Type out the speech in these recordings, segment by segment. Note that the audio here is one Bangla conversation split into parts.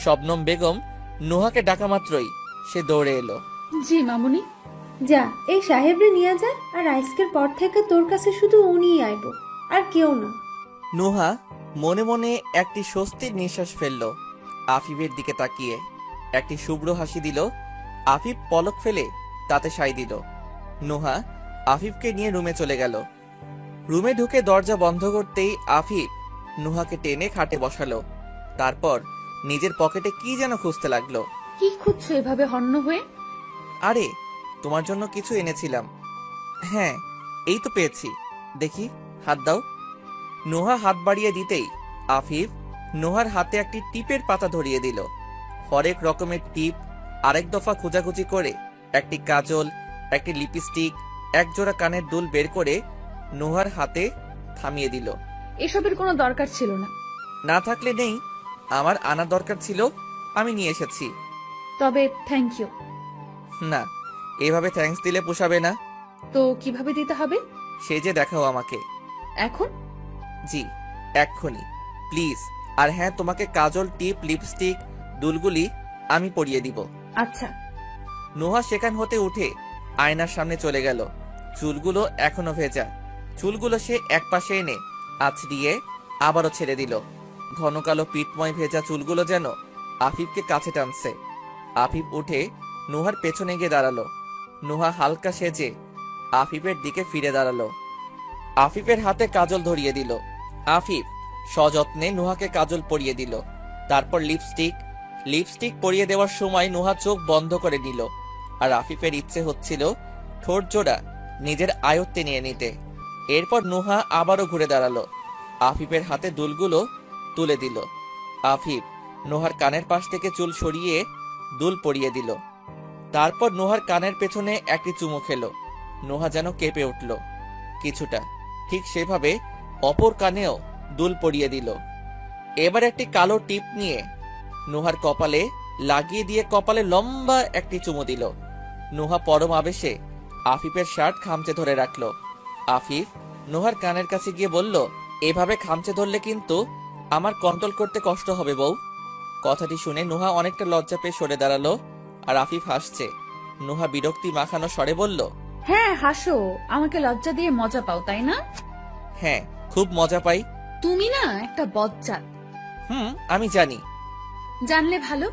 শবনম বেগম নুহাকে ডাকা মাত্রই সে দৌড়ে এলো। জি মামুনি। যা এই সাহেবরে নিয়ে যা, আর আজকের পর থেকে তোর কাছে শুধু উনিই আইব, আর কেউ না। নুহা মনে মনে একটি স্বস্তির নিঃশ্বাস ফেলল। আফিফের দিকে তাকিয়ে একটি শুভ্র হাসি দিল। আফিফ পলক ফেলে তাতে সাই দিল। নুহা আফিফকে নিয়ে রুমে চলে গেল। রুমে ঢুকে দরজা বন্ধ করতেই আফিফ নুহাকে টেনে খাটে বসালো। তারপর নিজের পকেটে কি যেন খুঁজতে লাগলো। কি খুঁজছো এভাবে হন্য হয়ে? আরে তোমার জন্য কিছু এনেছিলাম। হ্যাঁ এই তো পেয়েছি, দেখি হাত দাও। নুহা হাত বাড়িয়ে দিতেই আফিফ নুহার হাতে একটি টিপের পাতা ধরিয়ে দিল। হরেক রকমের টিপ আরেক দফা খোঁজাখুঁজি করে একটি কাজল, একটি লিপস্টিক, এক জোড়া কানের দুল বের করে নুহার হাতে থামিয়ে দিল। এসবের কোনো দরকার ছিল না। না থাকলে নেই, আমার আনা দরকার ছিল, আমি নিয়ে এসেছি। তবে থ্যাংক ইউ। না, এভাবে থ্যাঙ্কস দিলে পোষাবে না। তো কিভাবে দিতে হবে? সে যে দেখাও আমাকে। এখন? জি এক্ষুনি প্লিজ। আর হ্যাঁ, তোমাকে কাজল, টিপ, লিপস্টিক, দুলগুলি আমি পরিয়ে দিব। আচ্ছা। নুহা সেখান হতে উঠে আয়নার সামনে চলে গেল। চুলগুলো এখনো ভেজা, চুলগুলো সে একপাশে এনে আছড়িয়ে আবারও ছেড়ে দিল। ঘন কালো পিঠময় ভেজা চুলগুলো যেন আফিফকে কাছে টানছে। আফিফ উঠে নুহার পেছনে গিয়ে দাঁড়ালো। নুহা হালকা সেজে আফিফের দিকে ফিরে দাঁড়ালো। আফিফের হাতে কাজল ধরিয়ে দিল। আফিফ সযত্নে নুহাকে কাজল পরিয়ে দিল। তারপর লিপস্টিক পরিয়ে দেওয়ার সময় নুহা চোখ বন্ধ করে নিল। আর আফিফের ইচ্ছে হচ্ছিল ঠোঁট জোড়া নিজের আয়ত্তে নিয়ে নিতে। এরপর নুহা আবারও ঘুরে দাঁড়ালো। আফিফের হাতে দুলগুলো তুলে দিল। আফিফ নুহার কানের পাশ থেকে চুল সরিয়ে দুল পরিয়ে দিল। তারপর নুহার কানের পেছনে একটি চুমু খেলো। নুহা যেন কেঁপে উঠল কিছুটা। ঠিক সেভাবে অপর কানেও দুল পরিয়ে দিল। এবার একটি কালো টিপ নিয়ে নুহার কপালে লাগিয়ে দিয়ে কপালে লম্বা একটি চুমু দিল। নুহা পরম আবেশে আফিফের শার্ট খামচে ধরে রাখল। আফিফ নুহার কানের কাছে গিয়ে বলল, এভাবে খামচে ধরলে কিন্তু আমার কন্ট্রোল করতে কষ্ট হবে বউ। কথাটি শুনে নুহা অনেকটা লজ্জা পেয়ে সরে দাঁড়ালো। আর আফিফ হাসছে। নুহা বিরক্তি মাখানো স্বরে বলল, হ্যাঁ হাসো, আমাকে লজ্জা দিয়ে মজা পাও তাই না? হ্যাঁ খুব মজা পাই। তুমি না একটা বজ্জাত। আমি জানি। জানলে ভালো।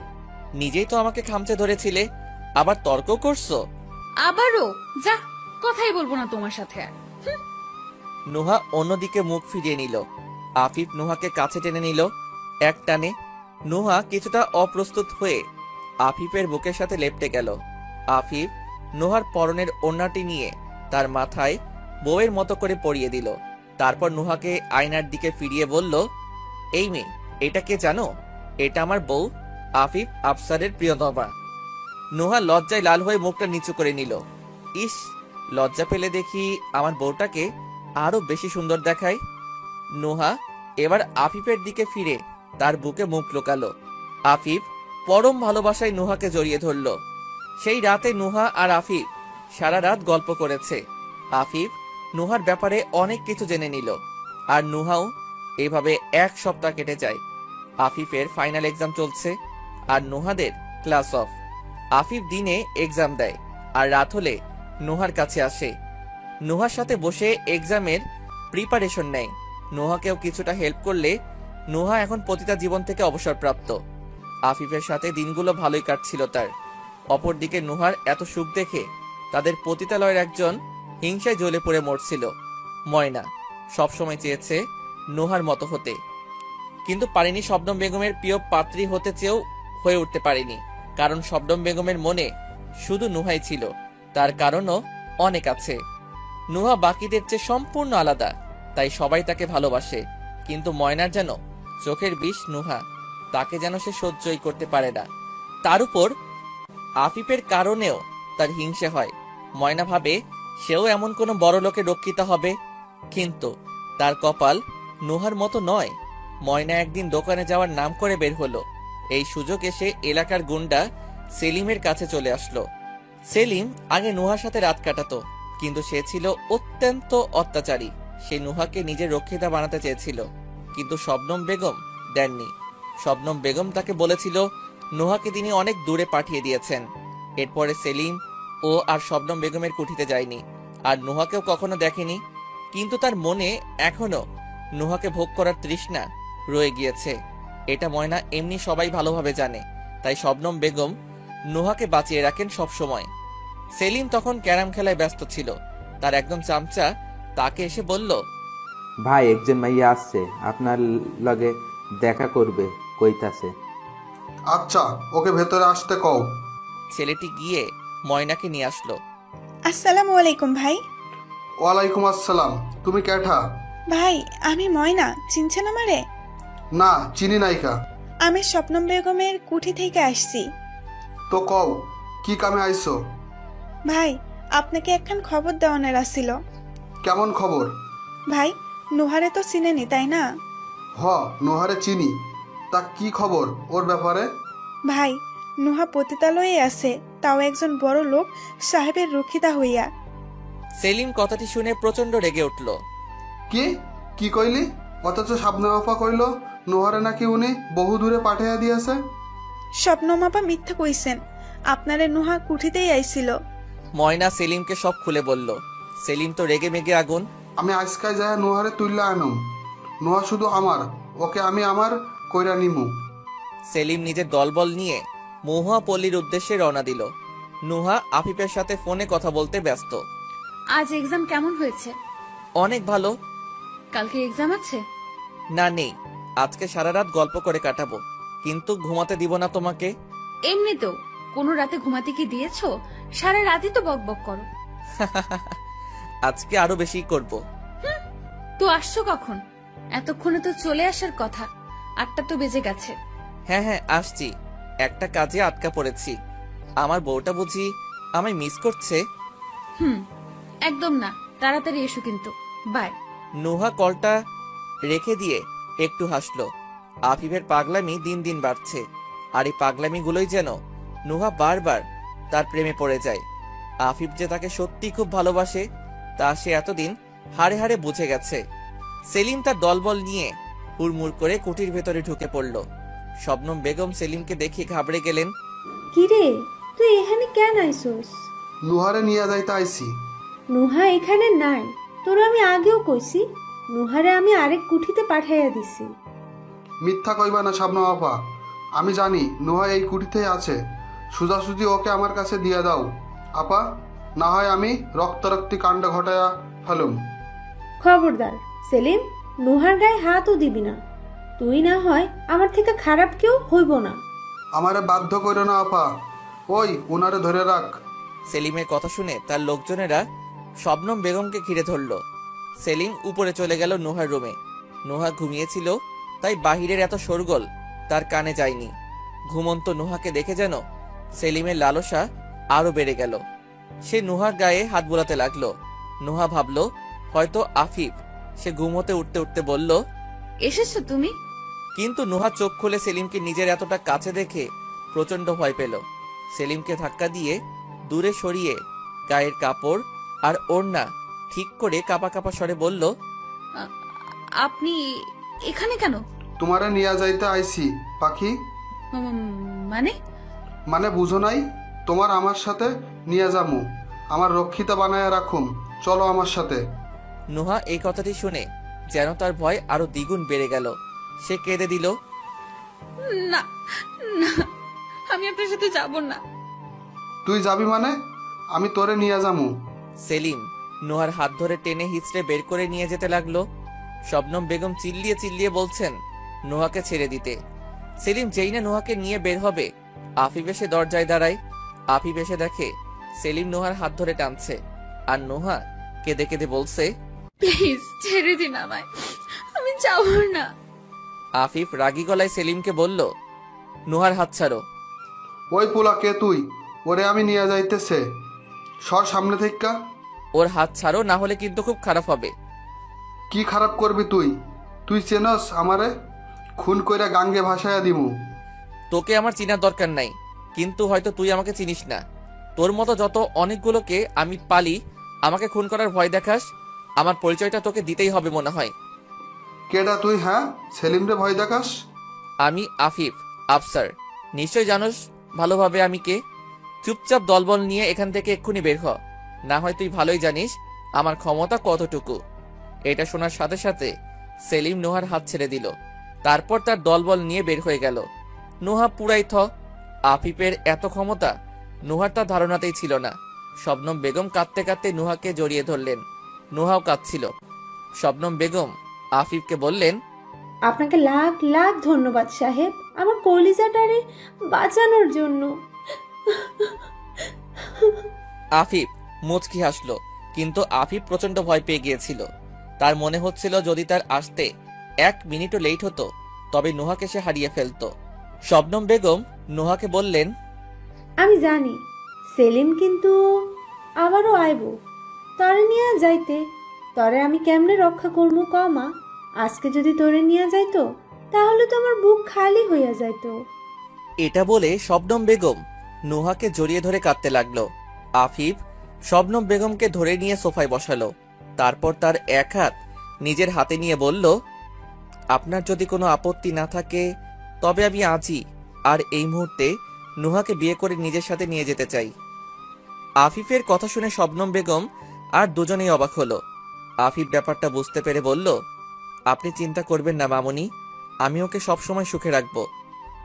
নিজেই তো আমাকে খামচে ধরেছিলে, আবার তর্ক করছো। আবারও যা, কথাই বলবো না তোমার সাথে আর। নুহা অন্যদিকে মুখ ফিরিয়ে নিল। আফিফ নুহাকে কাছে টেনে নিল এক টানে। নুহা কিছুটা অপ্রস্তুত হয়ে আফিফের বুকের সাথে লেপ্টে গেল। আফিফ নুহার পরনের ওড়নাটি নিয়ে তার মাথায় বউয়ের মতো করে পরিয়ে দিল। তারপর নুহাকে আয়নার দিকে ফিরিয়ে বলল, এই মেয়ে, এটা কে জানো? এটা আমার বউ আফিফ আফসারের প্রিয়তমা। নুহা লজ্জায় লাল হয়ে মুখটা নিচু করে নিল। ইস, লজ্জা পেলে দেখি আমার বউটাকে আরো বেশি সুন্দর দেখায়। নুহা এবার আফিফের দিকে ফিরে তার বুকে মুখ লুকালো। আফিফ পরম ভালোবাসায় নুহাকে জড়িয়ে ধরল। সেই রাতে নুহা আর আফিফ সারা রাত গল্প করেছে। আফিফ নুহার ব্যাপারে অনেক কিছু জেনে নিল। আর নুহাও। এভাবে এক সপ্তাহ কেটে যায়। আফিফের ফাইনাল এক্সাম চলছে আর নুহাদের ক্লাস অফ। আফিফ দিনে এক্সাম দেয় আর রাত হলে নুহার কাছে আসে। নুহার সাথে বসে এক্সামের প্রিপারেশন নেয়। নুহাকেও কিছুটা হেল্প করলে নুহা এখন পতিতা জীবন থেকে অবসরপ্রাপ্ত। আফিফের সাথে দিনগুলো ভালোই কাটছিল তার। অপরদিকে নুহার এত সুখ দেখে তাদের পতিতালয়ের একজন হিংসায় জ্বলে পড়ে মরছিল। ময়না সবসময় চেয়েছে নুহার মতো হতে, কিন্তু পারেনি। শবনম বেগমের প্রিয় পাত্রী হতে চেয়েও হয়ে উঠতে পারেনি, কারণ শবনম বেগমের মনে শুধু নুহাই ছিল। তার কারণও অনেক আছে। নুহা বাকিদের চেয়ে সম্পূর্ণ আলাদা, তাই সবাই তাকে ভালোবাসে। কিন্তু ময়নার যেন চোখের বিষ নুহা, তাকে যেন সে সহ্যই করতে পারে না। তার উপর আফিফের কারণেও তার হিংসে হয়। ময়না ভাবে সেও এমন কোনো বড় লোকে রক্ষিতা হবে, কিন্তু তার কপাল নুহার মতো নয়। ময়না একদিন দোকানে যাওয়ার নাম করে বের হলো। এই সুযোগ এসে এলাকার গুন্ডা সেলিমের কাছে চলে আসলো। সেলিম আগে নুহার সাথে রাত কাটাতো, কিন্তু সে ছিল অত্যন্ত অত্যাচারী। সে নুহাকে নিজের রক্ষিতা বানাতে চেয়েছিল, কিন্তু শবনম বেগম দেননি। শবনম বেগম তাকে বলেছিল নোহাকে তিনি অনেক দূরে পাঠিয়ে দিয়েছেন। এরপরে সেলিম ও আর শবনম বেগমের কুঠিতে যায়নি, আর নোহাকেও কখনো দেখেনি। কিন্তু তার মনে এখনো নোহাকে ভোগ করার তৃষ্ণা রয়ে গিয়েছে। এটা ময়না এমনি সবাই ভালোভাবে জানে, তাই শবনম বেগম নোহাকে বাঁচিয়ে রাখেন সব সময়। সেলিম তখন ক্যারাম খেলায় ব্যস্ত ছিল। তার একদম চামচা তাকে এসে বলল, ভাই একজন মাইয়া আসছে, আপনার লগে দেখা করবে কইতাছে। আচ্ছা, ওকে ভেতরে আসতে কও। ছেলেটি গিয়ে ময়নাকে নিয়ে আসলো। আসসালামু আলাইকুম ভাই। ওয়ালাইকুম আসসালাম। তুমি ক্যাঠা? ভাই আমি ময়না, চিনছেন আমারে? না, চিনি নাইকা। আমি স্বপ্নম বেগমের কুঠি থেকে আসছি। তো কও, কি কামে আইছো? ভাই আপনাকে একখান খবর দেওয়ানের আসছিল। কেমন খবর? ভাই নোহারে তো চিনেনি তাই না? হ, নোহারে চিনি। তা কি খবর ওর ব্যাপারে? ভাই নোহা পতিতালয়ে আছে, তাও একজন বড় লোক সাহেবের রক্ষিতা হইয়া। সেলিম কথাটি শুনে প্রচন্ড রেগে উঠল। কি কি কইলি? অথচ সাবনা আপা কইল নোহারে নাকি উনি বহু দূরে পাঠাইয়া দিয়েছে। স্বপ্নম আপা মিথ্যা কইছেন, আপনারে নোহা কুঠিতেই আইছিল। ময়না সেলিমকে সব খুলে বলল। সেলিম তো রেগে মেগে আগুন। আমি আজকায় যায় নোহারে তুইল্লা আনুম। নোহা শুধু আমার, ওকে আমি আমার কইরা নিমু। সেলিম নিজের দলবল নিয়ে মহুয়া পল্লীর উদ্দেশ্যে রওনা দিল। নুহা আফিফের সাথে ফোনে কথা বলতে ব্যস্ত। আজ এক্সাম কেমন হয়েছে? অনেক ভালো। কালকে এক্সাম আছে? না, নেই। আজকে সারা রাত গল্প করে কাটাবো, কিন্তু ঘুমাতে দিব না তোমাকে। এমনিতেও কোনো রাতে ঘুমাতে কি দিয়েছো? সারা রাতই তো বকবক করো। আজকে আরো বেশি করব। তো আসছো কখন? এতক্ষণে তো চলে আসার কথা, 8টা তো বেজে গেছে। হ্যাঁ হ্যাঁ, আসছি। একটা কাজে আটকা পড়েছি। আমার বউটা বুঝি আমায় মিস করছে। একদম না, তাড়াতাড়ি এসো কিন্তু। বাই। নুহা কলটা রেখে দিয়ে একটু হাসলো। আফিফের পাগলামি দিন দিন বাড়ছে, আর এই পাগলামিগুলোই যেন নুহা বারবার তার প্রেমে পড়ে যায়। আফিফ যে তাকে সত্যি খুব ভালোবাসে তা সে এতদিন হাড়ে হাড়ে বুঝে গেছে। সেলিম তার দলবল নিয়ে হুড়মুড় করে কুটির ভেতরে ঢুকে পড়ল। শবনম বেগম সেলিমকে দেখে ঘাবড়ে গেলেন। কিরে, তুই এখানে কেন আইসোস? নোহারে নিয়ে যাইতে আইছি। নুহা এখানে নাই, তোর আমি আগেও কইছি। নুহারে আমি আরেক কুঠিতে পাঠাইয়া দিছি। মিথ্যা কইবা না সাবনা আপা, আমি জানি নোহা এই কুটিতেই আছে। সোজাসুজি ওকে আমার কাছে দিয়ে দাও আপা, না হয় আমি রক্তারক্তি কাণ্ড ঘটায়া ফেলুম। খবরদার সেলিম, নুহার গায়ে হাতও দিবি না। তুই না হয় আমার থেকে খারাপ কেউ হইব না। আমারে বাধ্য কইরো না আপা, ওই উনারে ধরে রাখ। সেলিমের কথা শুনে তার লোকজনেরা শবনম বেগমকে ঘিরে ধরল। সেলিম উপরে চলে গেল নুহার রুমে। নুহা ঘুমিয়েছিল, তাই বাহিরের এত শোরগোল তার কানে যায়নি। ঘুমন্ত নুহাকে দেখে যেন সেলিমের লালসা আরো বেড়ে গেল। সে নুহার গায়ে হাত বোলাতে লাগলো। নুহা ভাবল হয়তো আফিফ। সে ঘুম হতে উঠতে উঠতে বলল, এসেছো তুমি? কিন্তু নুহা চোখ খুলে সেলিমকে নিজের এতটা কাছে দেখে প্রচন্ড ভয় পেল। সেলিমকে ধাক্কা দিয়ে দূরে সরিয়ে গায়ের কাপড় আর ওড়না ঠিক করে কাপা কাপা স্বরে বলল, আপনি এখানে কেন? তোমারে নিয়ে যাইতে আইছি পাখি। মানে? মানে বুঝো নাই? তোমার আমার সাথে নিয়ে যামু, আমার রক্ষিতা বানায়া রাখুম, চলো আমার সাথে। নুহা এই কথাটি শুনে যেন তার ভয় আরো দ্বিগুণ বেড়ে গেল। সে কেঁদে দিল। না না, আমি আপনার সাথে যাব না। তুই যাবি মানে? আমি তোরে নিয়ে যামু। সেলিম নুহার হাত ধরে টেনে হিচড়ে বের করে নিয়ে যেতে লাগলো। শবনম বেগম চিল্লিয়ে চিল্লিয়ে বলছেন নুহাকে ছেড়ে দিতে। সেলিম যেই না নুহাকে নিয়ে বের হবে, আফিফ এসে দরজায় দাঁড়ায়। আফিফ এসে দেখে সেলিম নুহার হাত ধরে টানছে, আর নুহা কেঁদে কেঁদে বলছে, প্লিজ ছেড়ে দিন আমায়, আমি যাব না। আফিফ রাগী গলায় সেলিমকে বলল, নুহার হাত ছাড়ো। ওই পোলা কে তুই? ওরে আমি নিয়ে যাইতেছে, সর সামনে থেকে। ওর হাত ছাড়ো, না হলে কিন্তু খুব খারাপ হবে। কি খারাপ করবি তুই? তুই চেনস আমারে? খুন কইরা গাঙ্গে ভাসায়া দিমু। তোকে আমার চিনার দরকার নাই, কিন্তু হয়তো তুই আমাকে চিনিস না। তোর মতো যত অনেকগুলোকে আমি পালি আমাকে খুন করার ভয় দেখাস, আমার পরিচয়টা তোকে দিতেই হবে মনে হয়। কেডা তুই? হ্যাঁ, সেলিমরে ভয় দেখাস? আমি আফিফ আফসার, নিশ্চয় জানোস ভালোভাবে আমি কে। চুপচাপ দলবল নিয়ে এখান থেকে এক্ষুনি বের হ, না হয় তুই ভালোই জানিস আমার ক্ষমতা কতটুকু। এটা শোনার সাথে সাথে সেলিম নোহার হাত ছেড়ে দিল। তারপর তার দলবল নিয়ে বের হয়ে গেল। নোহা পুরাই থ। আফিফের এত ক্ষমতা নোহার তার ধারণাতেই ছিল না। শবনম বেগম কাঁদতে কাঁদতে নোহাকে জড়িয়ে ধরলেন। নোহাও কাঁদছিল। শবনম বেগম আফিফকে বললেন, আপনাকে লাখ লাখ ধন্যবাদ সাহেব, আমার কলিজাটারে বাঁচানোর জন্য। আফিফ মুচকি হাসলো, কিন্তু আফিফ প্রচন্ড ভয় পেয়ে গিয়েছিল। তার মনে হচ্ছিল যদি তার আসতে 1 মিনিটও লেট হতো তবে নোহাকে সে হারিয়ে ফেলতো। শবনম বেগম নোহাকে বললেন, আমি জানি সেলিম কিন্তু আবারও আইব, তরে নিয়ে যাইতে। তরে আমি কেমনে রক্ষা করবো কমা? আজকে যদি তোরে নিয়ে যাইতো তাহলে তো আমার বুক খালি হইয়া যাইতো। এটা বলে শবনম বেগম নোহাকে জড়িয়ে ধরে কাঁদতে লাগলো। আফিফ শবনম বেগমকে ধরে নিয়ে সোফায় বসালো। তারপর তার এক হাত নিজের হাতে নিয়ে বলল, আপনার যদি কোনো আপত্তি না থাকে তবে আমি আজই আর এই মুহূর্তে নোহাকে বিয়ে করে নিজের সাথে নিয়ে যেতে চাই। আফিফের কথা শুনে শবনম বেগম আর দুজনেই অবাক হলো। আফিফ ব্যাপারটা বুঝতে পেরে বলল, আপনি চিন্তা করবেন না মামুনি, আমি ওকে সবসময় সুখে রাখবো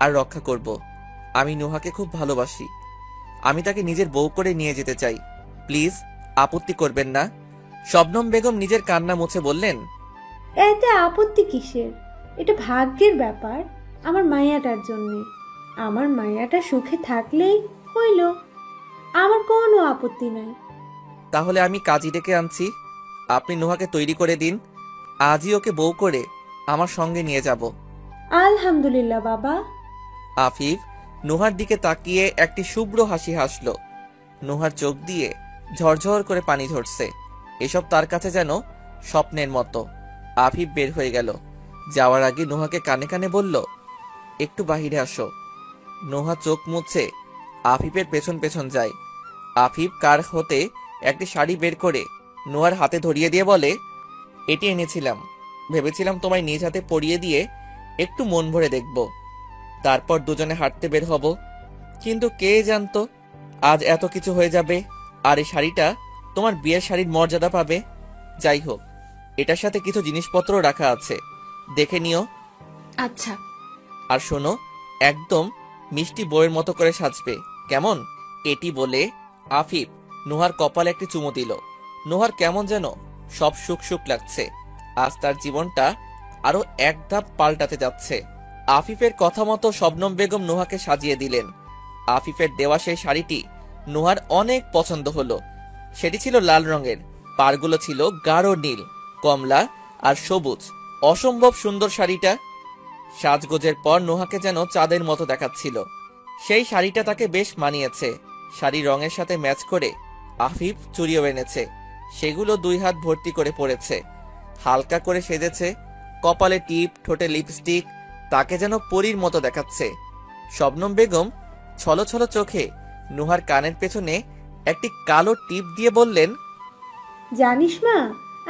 আর রক্ষা করব। আমি নোহাকে খুব ভালোবাসি, আমি তাকে নিজের বউ করে নিয়ে যেতে চাই, প্লিজ আপত্তি করবেন না। শবনম বেগম নিজের কান্না মুছে বললেন, এতে আপত্তি কিসের? এটা ভাগ্যের ব্যাপার আমার মায়াটার জন্যে। আমার মায়াটা সুখে থাকলেই হইল, আমার কোনো আপত্তি নাই। তাহলে আমি কাজী ডেকে আনছি, আপনি নোহাকে তৈরি করে দিন, আজই ওকে বউ করে আমার সঙ্গে নিয়ে যাব। আলহামদুলিল্লাহ বাবা। আফিফ নোহার দিকে তাকিয়ে একটি শুভ্র হাসি হাসলো। নোহার চোখ দিয়ে ঝরঝর করে পানি ঝরছে। এসব তার কাছে যেন স্বপ্নের মতো। আফিফ বের হয়ে গেল। যাওয়ার আগে নোহাকে কানে কানে বলল, একটু বাহিরে আসো। নোহা চোখ মুছে আফিফের পেছন পেছন যায়। আফিফ কার হতে একটি শাড়ি বের করে নোহার হাতে ধরিয়ে দিয়ে বলে, এটি এনেছিলাম, ভেবেছিলাম তোমায় নিজ হাতে পরিয়ে দিয়ে একটু মন ভরে দেখব, তারপর দুজনে হাঁটতে বের হব। কিন্তু কে জানতো আজ এত কিছু হয়ে যাবে, আর এই শাড়িটা তোমার বিয়ের শাড়ির মর্যাদা পাবে। যাই হোক, এটার সাথে কিছু জিনিসপত্র রাখা আছে, দেখে নিও। আচ্ছা। আর শোনো, একদম মিষ্টি বউয়ের মতো করে সাজবে, কেমন? এটি বলে আফিফ নোহার কপালে একটি চুমু দিল। নোহার কেমন যেন সব সুখ সুখ লাগছে। আজ তার জীবনটা আরো এক ধাপ পাল্টাতে যাচ্ছে। আফিফের কথা মতো শবনম বেগম নোহাকে সাজিয়ে দিলেন। আফিফের দেওয়া সেই শাড়িটি নোহার অনেক পছন্দ হলো। সেটি ছিল লাল রঙের, পাড়গুলো ছিল গাঢ় নীল, কমলা আর সবুজ। অসম্ভব সুন্দর শাড়িটা। সাজগোজের পর নোহাকে যেন চাঁদের মতো দেখাচ্ছিল। সেই শাড়িটা তাকে বেশ মানিয়েছে। শাড়ি রঙের সাথে ম্যাচ করে আফিফ চুড়িও এনেছে, সেগুলো 2 হাত ভর্তি করে পরেছে। হালকা করে সেজেছে, কপালে টিপ, ঠোঁটে লিপস্টিক, তাকে যেন পরীর মতো দেখাচ্ছে। শবনম বেগম ছলছল চোখে নোহার কানের পেছনে একটি কালো টিপ দিয়ে বললেন, জানিস মা,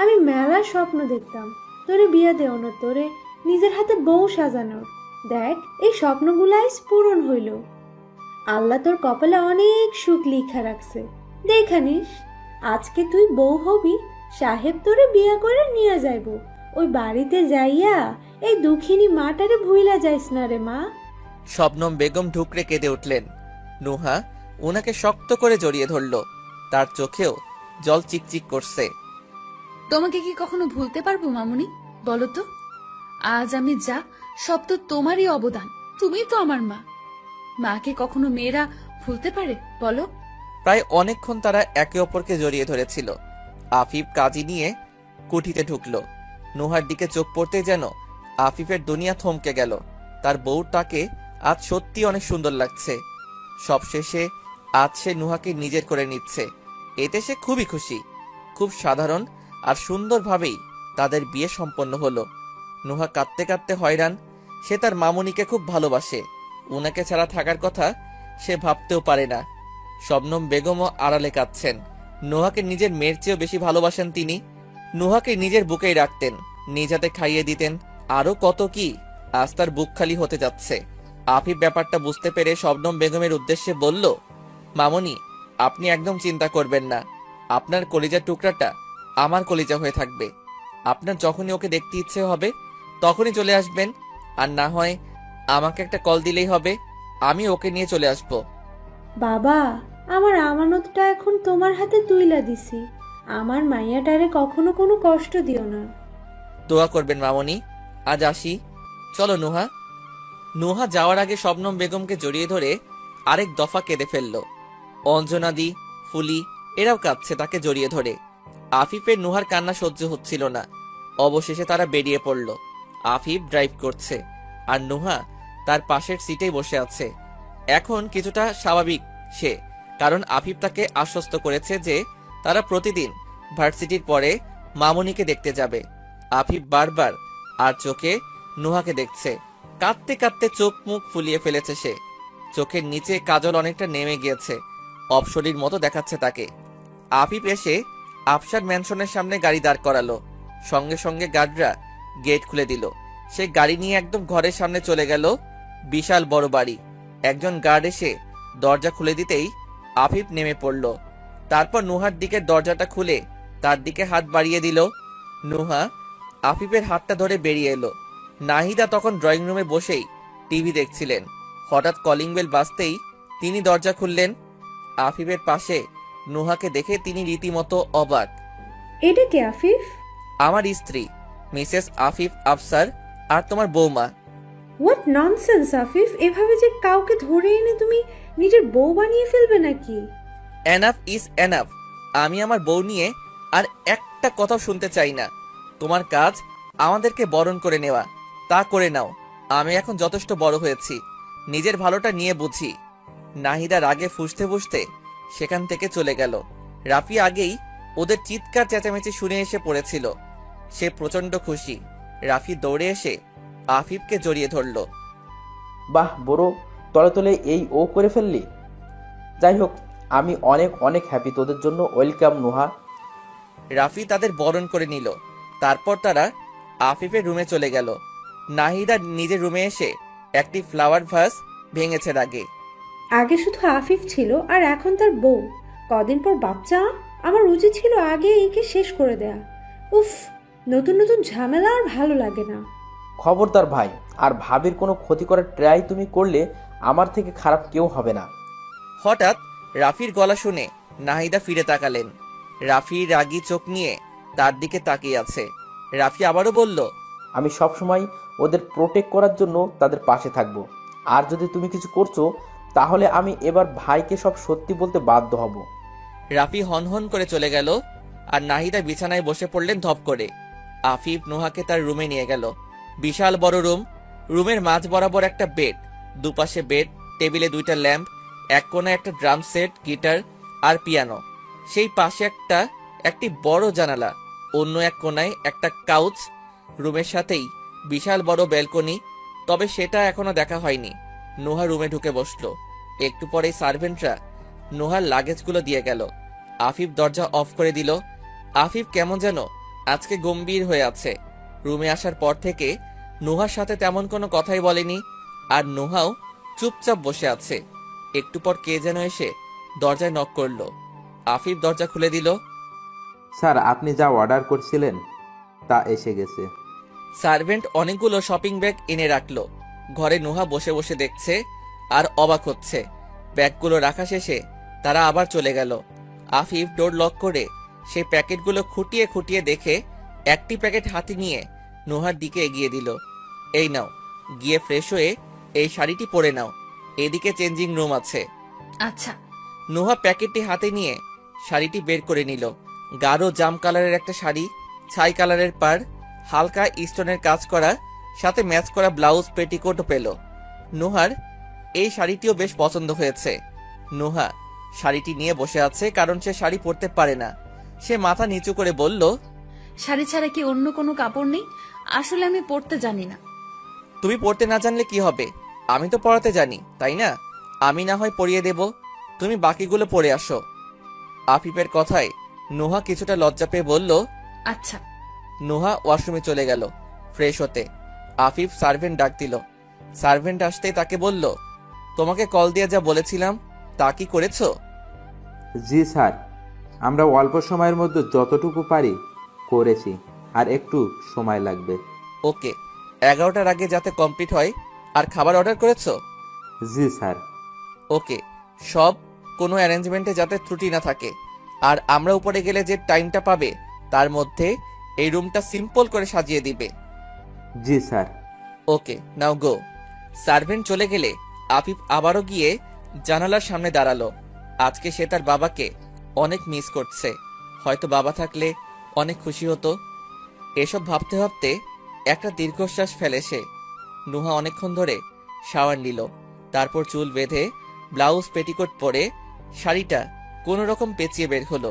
আমি মেলা স্বপ্ন দেখতাম তোরে বিয়া দেওয়ানো, তোরে নিজের হাতে বউ সাজানোর। দেখ এই স্বপ্নগুলাই পূরণ হইল। আল্লাহ তোর কপালে অনেক সুখ লিখা রাখছে। দেখানিস, আজকে তুই বউ হবি, সাহেব তোরে বিয়া করে নিয়ে যাইব। ওই বাড়িতে যাইয়া এই দুঃখিনী মাটারে ভুইলা যাইস না রে মা। শবনম বেগম ঢুকরে কেঁদে উঠলেন। নোহা ওনাকে শক্ত করে জড়িয়ে ধরল। তার চোখেও জল চিকচিক করছে। তোমাকে কি কখনো ভুলতে পারবো মামুনি, বলো তো? আজ আমি যা, সব তো তোমারই অবদান। তুমি তো আমার মা। মাকে কখনো মেয়েরা ভুলতে পারে বলো? প্রায় অনেকক্ষণ তারা একে অপরকে জড়িয়ে ধরেছিল। আফিফ কাজী নিয়ে কুঠিতে ঢুকলো। নোহার দিকে চোখ পড়তে যেন আফিফের দুনিয়া থমকে গেল। তার বউ তাকে আজ সত্যি অনেক সুন্দর লাগছে। সবশেষে আজ সে নোহাকে নিজের করে নিচ্ছে। এতে সে খুবই খুশি। খুব সাধারণ আর সুন্দরভাবেই তাদের বিয়ে সম্পন্ন হলো। নোহা কাঁদতে কাঁদতে হয়রান। সে তার মামুনিকে খুব ভালোবাসে। উনাকে ছাড়া থাকার কথা সে ভাবতেও পারে না। শবনম বেগমও আড়ালে কাঁদছেন। নোহাকে নিজের মেয়ের চেয়েও বেশি ভালোবাসেন তিনি। নোহাকে নিজের বুকেই রাখতেন, নিজ হাতে খাইয়ে দিতেন, আরো কত কি। আজ তার বুক খালি হতে যাচ্ছে। আফিফ ব্যাপারটা বুঝতে পেরে শবনম বেগমের উদ্দেশ্যে বলল, মামনি, আপনি একদম চিন্তা করবেন না। আপনার কলিজার টুকরাটা আমার কলিজা হয়ে থাকবে। আপনার যখনই ওকে দেখতে ইচ্ছে হবে তখনই চলে আসবেন, আর না হয় আমাকে একটা কল দিলেই হবে, আমি ওকে নিয়ে চলে আসবো। বাবা, আমার আমানতটা এখন তোমার হাতে তুইলা দিছি। আমার মাইয়াটারে কখনো কোনো কষ্ট দিও না। দোয়া করবেন মামনি। আজ আসি। চলো নুহা। নুহা যাওয়ার আগে শবনম বেগমকে জড়িয়ে ধরে আরেক দফা কেঁদে ফেলল। অঞ্জনাদি, ফুলি এরাও কাঁদছে তাকে জড়িয়ে ধরে। আফিফের নুহার কান্না সহ্য হচ্ছিল না। অবশেষে তারা বেরিয়ে পড়ল। আফিফ ড্রাইভ করছে আর নুহা তার পাশের সিটেই বসে আছে। এখন কিছুটা স্বাভাবিক সে, কারণ আফিফ তাকে আশ্বস্ত করেছে যে তারা প্রতিদিন ভার্সিটির পরে মামুনিকে দেখতে যাবে। আফিফ বারবার আর চোখে নুহাকে দেখছে। কাঁদতে কাঁদতে চোখ মুখ ফুলিয়ে ফেলেছে সে। চোখের নিচে কাজল অনেকটা নেমে গিয়েছে, অপসরীর মতো দেখাচ্ছে তাকে। আফিফ এসে আফসার ম্যানশনের সামনে গাড়ি দাঁড় করালো। সঙ্গে সঙ্গে গার্ডরা গেট খুলে দিল। সে গাড়ি নিয়ে একদম ঘরের সামনে চলে গেল। বিশাল বড় বাড়ি। একজন গার্ড এসে দরজা খুলে দিতেই আফিফ নেমে পড়ল। তারপর নুহার দিকের দরজাটা খুলে তার দিকে হাত বাড়িয়ে দিল। নুহা আফিফের হাতটা ধরে বেরিয়ে এলো। নাহিদা তখন ড্রয়িং রুমে বসেই টিভি দেখছিলেন। হঠাৎ কলিং বেল বাজতেই তিনি দরজা খুললেন। আফিফের পাশে নুহাকে দেখে তিনি রীতিমতো অবাক। এটা কে আফিফ? আমার স্ত্রী মিসেস আফিফ আফসার, আর তোমার বৌমা। হোয়াট ননসেন্স আফিফ, এভাবে যে কাউকে ধরে এনে তুমি নিজের বউ বানিয়ে ফেলবে নাকি? Enough is enough. আমি আমার বউ নিয়ে আর একটা কথা শুনতে চাই না। তোমার কাজ আমাদেরকে বরণ করে নেওয়া, তা করে নাও। আমি এখন যথেষ্ট বড় হয়েছি, নিজের ভালোটা নিয়ে বুঝি। নাহিদা রাগে ফুঁসতে ফুঁসতে সেখান থেকে চলে গেল। রাফি আগেই ওদের চিৎকার চেঁচামেচি শুনে এসে পড়েছিল। সে প্রচন্ড খুশি। রাফি দৌড়ে এসে আফিফকে জড়িয়ে ধরল। বাহ বড়, তলে তলে এই ও করে ফেললি। যাই হোক, আমি অনেক অনেক হ্যাপি তোদের জন্য। ওয়েলকাম নুহা। রাফি তাদের বরণ করে নিল। তারপর তারা আফিফের রুমে চলে গেল। নাহিদা নিজের রুমে এসে একটি ফ্লাওয়ার ভাস ভেঙেছে রাগে। আগে শুধু আফিফ ছিল আর এখন তার বউ। কদিন পর বাচ্চা। আমার উচিত ছিল আগে একে শেষ করে দেয়া। উফ, নতুন নতুন ঝামেলা আর ভালো লাগে না। খবরদার ভাই, আর ভাবির কোনো ক্ষতি করার ট্রাই তুমি করলে আমার থেকে খারাপ কেউ হবে না। হঠাৎ রাফির গলা শুনে নাহিদা ফিরে তাকালেন। রাফি রাগী চোখ নিয়ে তার দিকে তাকিয়ে আছে। রাফি আবারও বলল, আমি সব সময় ওদের প্রোটেক্ট করার জন্য তাদের পাশে থাকব। আর যদি তুমি কিছু করছো তাহলে আমি এবার ভাইকে সব সত্যি বলতে বাধ্য হব। রাফি হনহন করে চলে গেল আর নাহিদা বিছানায় বসে পড়লেন ধপ করে। আফিফ নুহাকে তার রুমে নিয়ে গেল। বিশাল বড় রুম। রুমের মাঝ বরাবর একটা বেড, দুপাশে বেড, টেবিলে দুইটা ল্যাম্প, এক কোণায় একটা ড্রাম সেট, গিটার আর পিয়ানো। সেই পাশে একটি বড় জানালা, অন্য এক কোণায় একটা কাউচ। রুমের সাথেই বিশাল বড় ব্যালকনি, তবে সেটা এখনো দেখা হয়নি। নুহা রুমে ঢুকে বসলো। একটু পরেই সার্ভেন্টরা নুহার লাগেজগুলো দিয়ে গেল। আফিফ দরজা অফ করে দিল। আফিফ কেমন যেন আজকে গম্ভীর হয়ে আছে। রুমে আসার পর থেকে নুহার সাথে তেমন কোনো কথাই বলেনি, আর নুহাও চুপচাপ বসে আছে। একটু পর কে যেন এসে দরজায় নক করলো। আফিফ দরজা খুলে দিল। স্যার, আপনি যা অর্ডার করছিলেন তা এসে গেছে। সার্ভেন্ট অনেকগুলো শপিং ব্যাগ এনে রাখলো। ঘরে নুহা বসে বসে দেখছে আর অবাক হচ্ছে। ব্যাগগুলো রাখা শেষে তারা আবার চলে গেল। আফিফ ডোর লক করে সেই প্যাকেটগুলো খুঁটিয়ে খুঁটিয়ে দেখে একটি প্যাকেট হাতে নিয়ে নুহার দিকে এগিয়ে দিল। এই নাও, গিয়ে ফ্রেশ হয়ে এই শাড়িটি পরে নাও, এদিকে চেঞ্জিং রুম আছে। আচ্ছা। নুহা প্যাকেটটি হাতে নিয়ে শাড়িটি বের করে নিল। গাঢ় জাম কালারের একটা শাড়ি, ছাই কালারের পাড়, হালকা স্টোনের কাজ করা, সাথে ম্যাচ করা ব্লাউজ, পেটিকোটও পেল। নুহার এই শাড়িটিও বেশ পছন্দ হয়েছে। নুহা শাড়িটি নিয়ে বসে আছে, কারণ সে শাড়ি পরতে পারে না। সে মাথা নিচু করে বলল, শাড়ি ছাড়া কি অন্য কোনো কাপড় নেই? আসলে আমি পরতে জানি না। তুমি পড়তে না জানলে কি হবে? আমি তো পড়াতে জানি, তাই না? আমি না হয় পড়িয়ে দেব, তুমি বাকিগুলো পড়ে আসো। আফিফের কথায় নুহা কিছুটা লজ্জা পেয়ে বলল, আচ্ছা। নুহা ওয়াশরুমে চলে গেল ফ্রেশ হতে। আফিফ সার্ভেন্ট ডাক দিল। সার্ভেন্ট আসতেই তাকে বলল, তোমাকে কল দিয়ে যা বলেছিলাম তা কি করেছো? জি স্যার, আমরা অল্প সময়ের মধ্যে যতটুকু পারি করেছি, আর একটু সময় লাগবে। ওকে, 11টার আগে যাতে কমপ্লিট হয়। আর খাবার অর্ডার করেছো? জি স্যার। ওকে, সব কোনো অ্যারেঞ্জমেন্টে যাতে ত্রুটি না থাকে। আর আমরা উপরে গেলে যে টাইমটা পাবে তার মধ্যে এই রুমটা সিম্পল করে সাজিয়ে দিবে। জি স্যার। ওকে, নাও গো। সার্ভেন্ট চলে গেলে আফিফ আবারও গিয়ে জানালার সামনে দাঁড়ালো। আজকে সে তার বাবাকে অনেক মিস করছে। হয়তো বাবা থাকলে অনেক খুশি হতো। এসব ভাবতে ভাবতে একটা দীর্ঘশ্বাস ফেলে সে। নুহা অনেকক্ষণ ধরে শাওয়ার নিল, তারপর চুল বেঁধে ব্লাউজ পেটিকোট পরে শাড়িটা কোনো রকম পেঁচিয়ে বের হলো।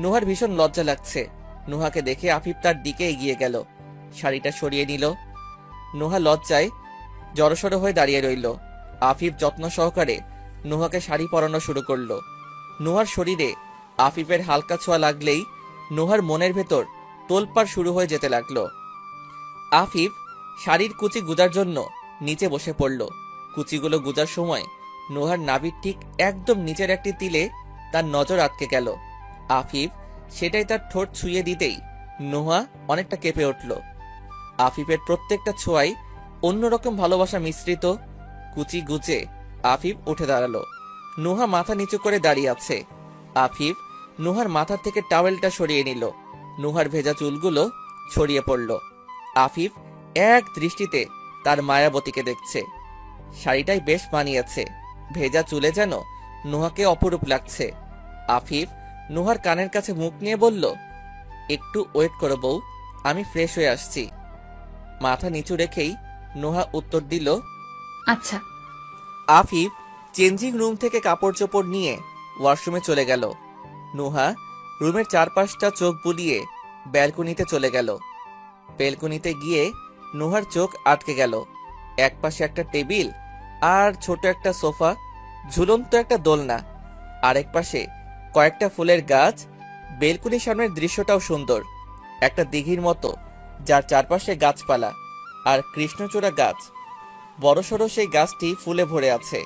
নুহার ভীষণ লজ্জা লাগছে। নুহাকে দেখে আফিফ তার দিকে এগিয়ে গেল, শাড়িটা সরিয়ে নিল। নুহা লজ্জায় জড়সড় হয়ে দাঁড়িয়ে রইল। আফিফ যত্ন সহকারে নুহাকে শাড়ি পরানো শুরু করলো। নুহার শরীরে আফিফের হালকা ছোঁয়া লাগলেই নুহার মনের ভেতর তোলপাড় শুরু হয়ে যেতে লাগলো। আফিফ শাড়ির কুচি গুজার জন্য নিচে বসে পড়ল। কুচিগুলো গুজার সময় নুহার নাভির ঠিক একদম নিচের একটি তিলে তার নজর আটকে গেল। আফিফ সেটাই তার ঠোঁট ছুঁয়ে দিতেই নুহা অনেকটা কেঁপে উঠল। আফিফের প্রত্যেকটা ছোঁয়ায় অন্যরকম ভালোবাসা মিশ্রিত। কুচি গুজে আফিফ উঠে দাঁড়ালো। নুহা মাথা নিচু করে দাঁড়িয়ে আছে। আফিফ নুহার মাথার থেকে টাওয়েলটা সরিয়ে নিল। নুহার ভেজা চুলগুলো ছড়িয়ে পড়ল। আফিফ এক দৃষ্টিতে তার মায়াবতীকে দেখছে। শাড়িটাই বেশ মানিয়েছে, ভেজা চুলে যেন নুহাকে অপরূপ লাগছে। আফিফ নুহার কানের কাছে মুখ নিয়ে বলল, একটু ওয়েট করো বউ, আমি ফ্রেশ হয়ে আসছি। মাথা নিচু রেখেই নুহা উত্তর দিল, আচ্ছা। আফিফ চেঞ্জিং রুম থেকে কাপড় চোপড় নিয়ে ওয়াশরুমে চলে গেল। নুহা রুমের চারপাশটা চোখ বুলিয়ে ব্যালকনিতে চলে গেল। ব্যালকনিতে গিয়ে নুহার চোখ আটকে গেল। একপাশে একটা টেবিল আর ছোট একটা সোফা, ঝুলন্ত একটা দোলনা, আরেক পাশে কয়েকটা ফুলের গাছ। বেলকুনির সামনের দৃশ্যটাও সুন্দর, একটা দিঘির মতো যার চারপাশে গাছপালা আর কৃষ্ণচূড়া গাছ। বড়সড় সেই গাছটি ফুলে ভরে আছে।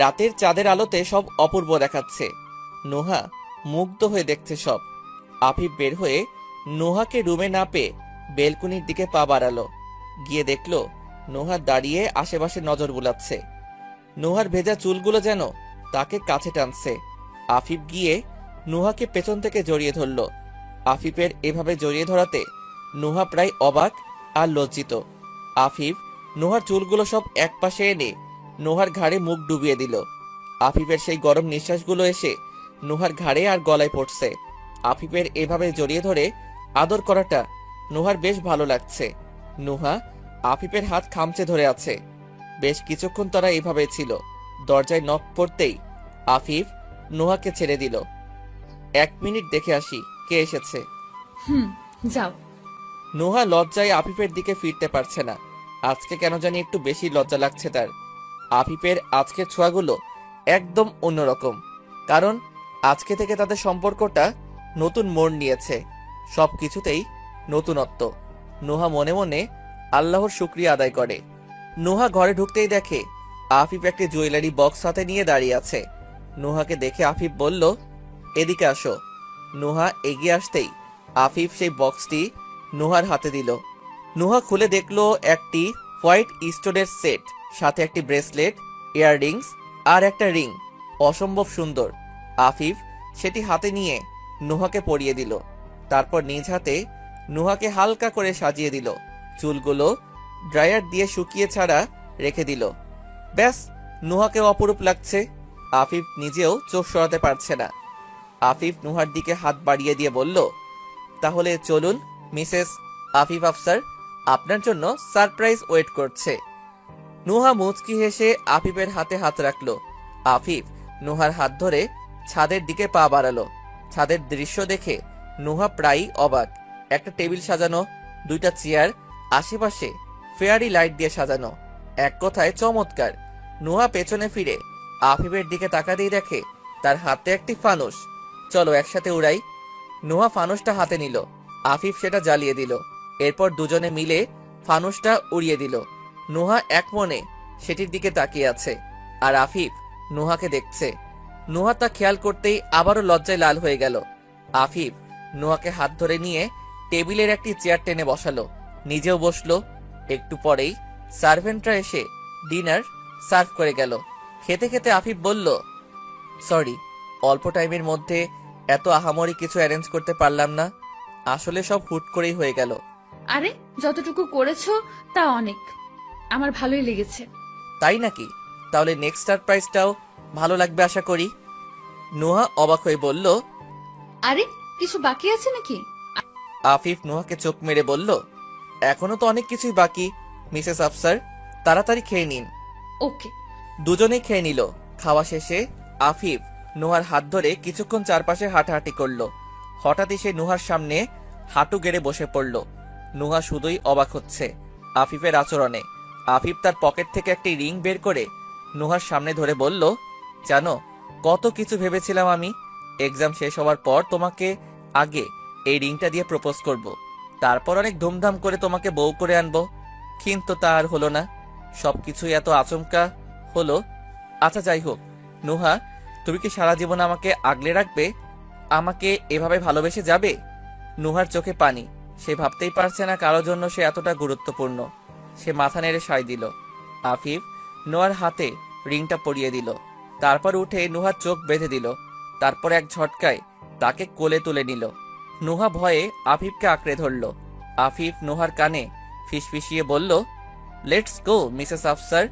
রাতের চাঁদের আলোতে সব অপূর্ব দেখাচ্ছে। নুহা মুগ্ধ হয়ে দেখছে সব। আফিফ বের হয়ে নুহাকে রুমে না পেয়ে বেলকুনির দিকে পা বাড়ালো। গিয়ে দেখলো নুহা দাঁড়িয়ে আশেপাশে নজর বুলাচ্ছে। নুহার ভেজা চুলগুলো যেন তাকে কাছে টানছে। আফিফ গিয়ে নুহাকে পেছন থেকে জড়িয়ে ধরল। আফিফের এভাবে জড়িয়ে ধরাতে নুহা প্রায় অবাক আর লজ্জিত। আফিফ নুহার চুলগুলো সব একপাশে এনে নুহার ঘাড়ে মুখ ডুবিয়ে দিল। আফিফের সেই গরম নিঃশ্বাসগুলো এসে নুহার ঘাড়ে আর গলায় পড়ছে। আফিফের এভাবে জড়িয়ে ধরে আদর করাটা নুহার বেশ ভালো লাগছে। নুহা আফিফের হাত খামচে ধরে আছে। বেশ কিছুক্ষণ তারা এভাবে ছিল। দরজায় নক পড়তেই আফিফ নুহাকে ছেড়ে দিল। 1 মিনিট দেখে আসি কে এসেছে। যাও। নুহা লজ্জায় আফিফের দিকে ফিরতে পারছে না। আজকে কেন জানি একটু বেশি লজ্জা লাগছে তার। আফিফের আজকের ছোঁয়াগুলো একদম অন্যরকম, কারণ আজকে থেকে তাদের সম্পর্কটা নতুন মোড় নিয়েছে। সবকিছুতেই নতুনত্ব। নুহা মনে মনে আল্লাহর শুকরিয়া আদায় করে। নুহা ঘরে ঢুকতেই দেখে আফিফ একটি জুয়েলারি বক্স হাতে নিয়ে দাঁড়িয়ে আছে। নুহাকে দেখে আফিফ বলল, এদিকে আসো। নুহা এগিয়ে আসতেই আফিফ সেই বক্সটি নুহার হাতে দিল। নুহা খুলে দেখলো একটি হোয়াইট স্টোনের সেট, সাথে একটি ব্রেসলেট, ইয়াররিংস আর একটা রিং, অসম্ভব সুন্দর। আফিফ সেটি হাতে নিয়ে নুহাকে পরিয়ে দিল। তারপর নিজ হাতে নুহাকে হালকা করে সাজিয়ে দিল। চুলগুলো ড্রায়ার দিয়ে শুকিয়ে ছাড়া রেখে দিল। ব্যাস, নুহাকে অপরূপ লাগছে। আফিফ নিজেও চোখ সরাতে পারছে না। আফিফ নুহার দিকে হাত বাড়িয়ে দিয়ে বলল, তাহলে চলুন মিসেস আফিফ আফসার, আপনার জন্য সারপ্রাইজ ওয়েট করছে। নুহা মুচকি হেসে আফিফের হাতে হাত রাখলো। আফিফ নুহার হাত ধরে ছাদের দিকে পা বাড়ালো। ছাদের দৃশ্য দেখে নুহা প্রায়ই অবাক। একটা টেবিল সাজানো, 2টা চেয়ার, আশেপাশে ফেয়ারি লাইট দিয়ে সাজানো, এক কথায় চমৎকার। নুহা পেছনে ফিরে আফিফের দিকে তাকাতেই দেখে তার হাতে একটি ফানুস। চলো একসাথে উড়াই। নুহা ফানুসটা হাতে নিল। আফিফ সেটা জ্বালিয়ে দিল। এরপর দুজনে মিলে ফানুসটা উড়িয়ে দিল। নুহা এক মনে সেটির দিকে তাকিয়ে আছে, আর আফিফ নুহাকে দেখছে। নুহা তা খেয়াল করতেই আবারও লজ্জায় লাল হয়ে গেল। আফিফ নুহাকে হাত ধরে নিয়ে টেবিলের একটি চেয়ার টেনে বসালো, নিজেও বসলো। একটু পরেই সার্ভেন্টরা এসে ডিনার সার্ভ করে গেল। খেতে খেতে আফিফ বলল, সরি, অল্প টাইমের মধ্যে এত আহামরি কিছু অ্যারেঞ্জ করতে পারলাম না, আসলে সব হুট করেই হয়ে গেল। আরে যতটুকু করেছো তা অনেক, আমার ভালোই লেগেছে। তাই নাকি? তাহলে নেক্সট সারপ্রাইজটাও ভালো লাগবে আশা করি। নুহা অবাক হয়ে বলল। আরে কিছু বাকি আছে নাকি? আফিফ নুহাকে চোখ মেরে বলল, এখনো তো অনেক কিছুই বাকি মিসেস আফসার, তাড়াতাড়ি খেয়ে নিন। ওকে। দুজনেই খেয়ে নিল। খাওয়া শেষে আফিফ নুহার হাত ধরে কিছুক্ষণ চারপাশে হাঁটাহাঁটি করলো। হঠাৎই সে নুহার সামনে হাঁটু গেড়ে বসে পড়ল। নুহা শুধুই অবাক হচ্ছে আফিফের আচরণে। আফিফ তার পকেট থেকে একটি রিং বের করে নুহার সামনে ধরে বলল, জানো কত কিছু ভেবেছিলাম আমি, এক্সাম শেষ হওয়ার পর তোমাকে আগে এই রিংটা দিয়ে প্রপোজ করব, তারপর অনেক ধুমধাম করে তোমাকে বউ করে আনবো, কিন্তু তা আর হলো না। সবকিছুই এত আচমকা হলো। আচ্ছা যাই হোক, নুহা তুমি কি সারা জীবন আমাকে আগলে রাখবে? আমাকে এভাবে ভালোবেসে যাবে? নুহার চোখে পানি, সে ভাবতেই পারছে না কারোর জন্য সে এতটা গুরুত্বপূর্ণ। সে মাথা নেড়ে সায় দিল। আফিফ নুহার হাতে রিংটা পরিয়ে দিল, তারপর উঠে নুহার চোখ বেঁধে দিল, তারপর এক ঝটকায় তাকে কোলে তুলে নিল। নুহা ভয়ে আফিফকে আঁকড়ে ধরল। আফিফ নুহার কানে ফিসফিসিয়ে বলল, let's go Mrs Afsar,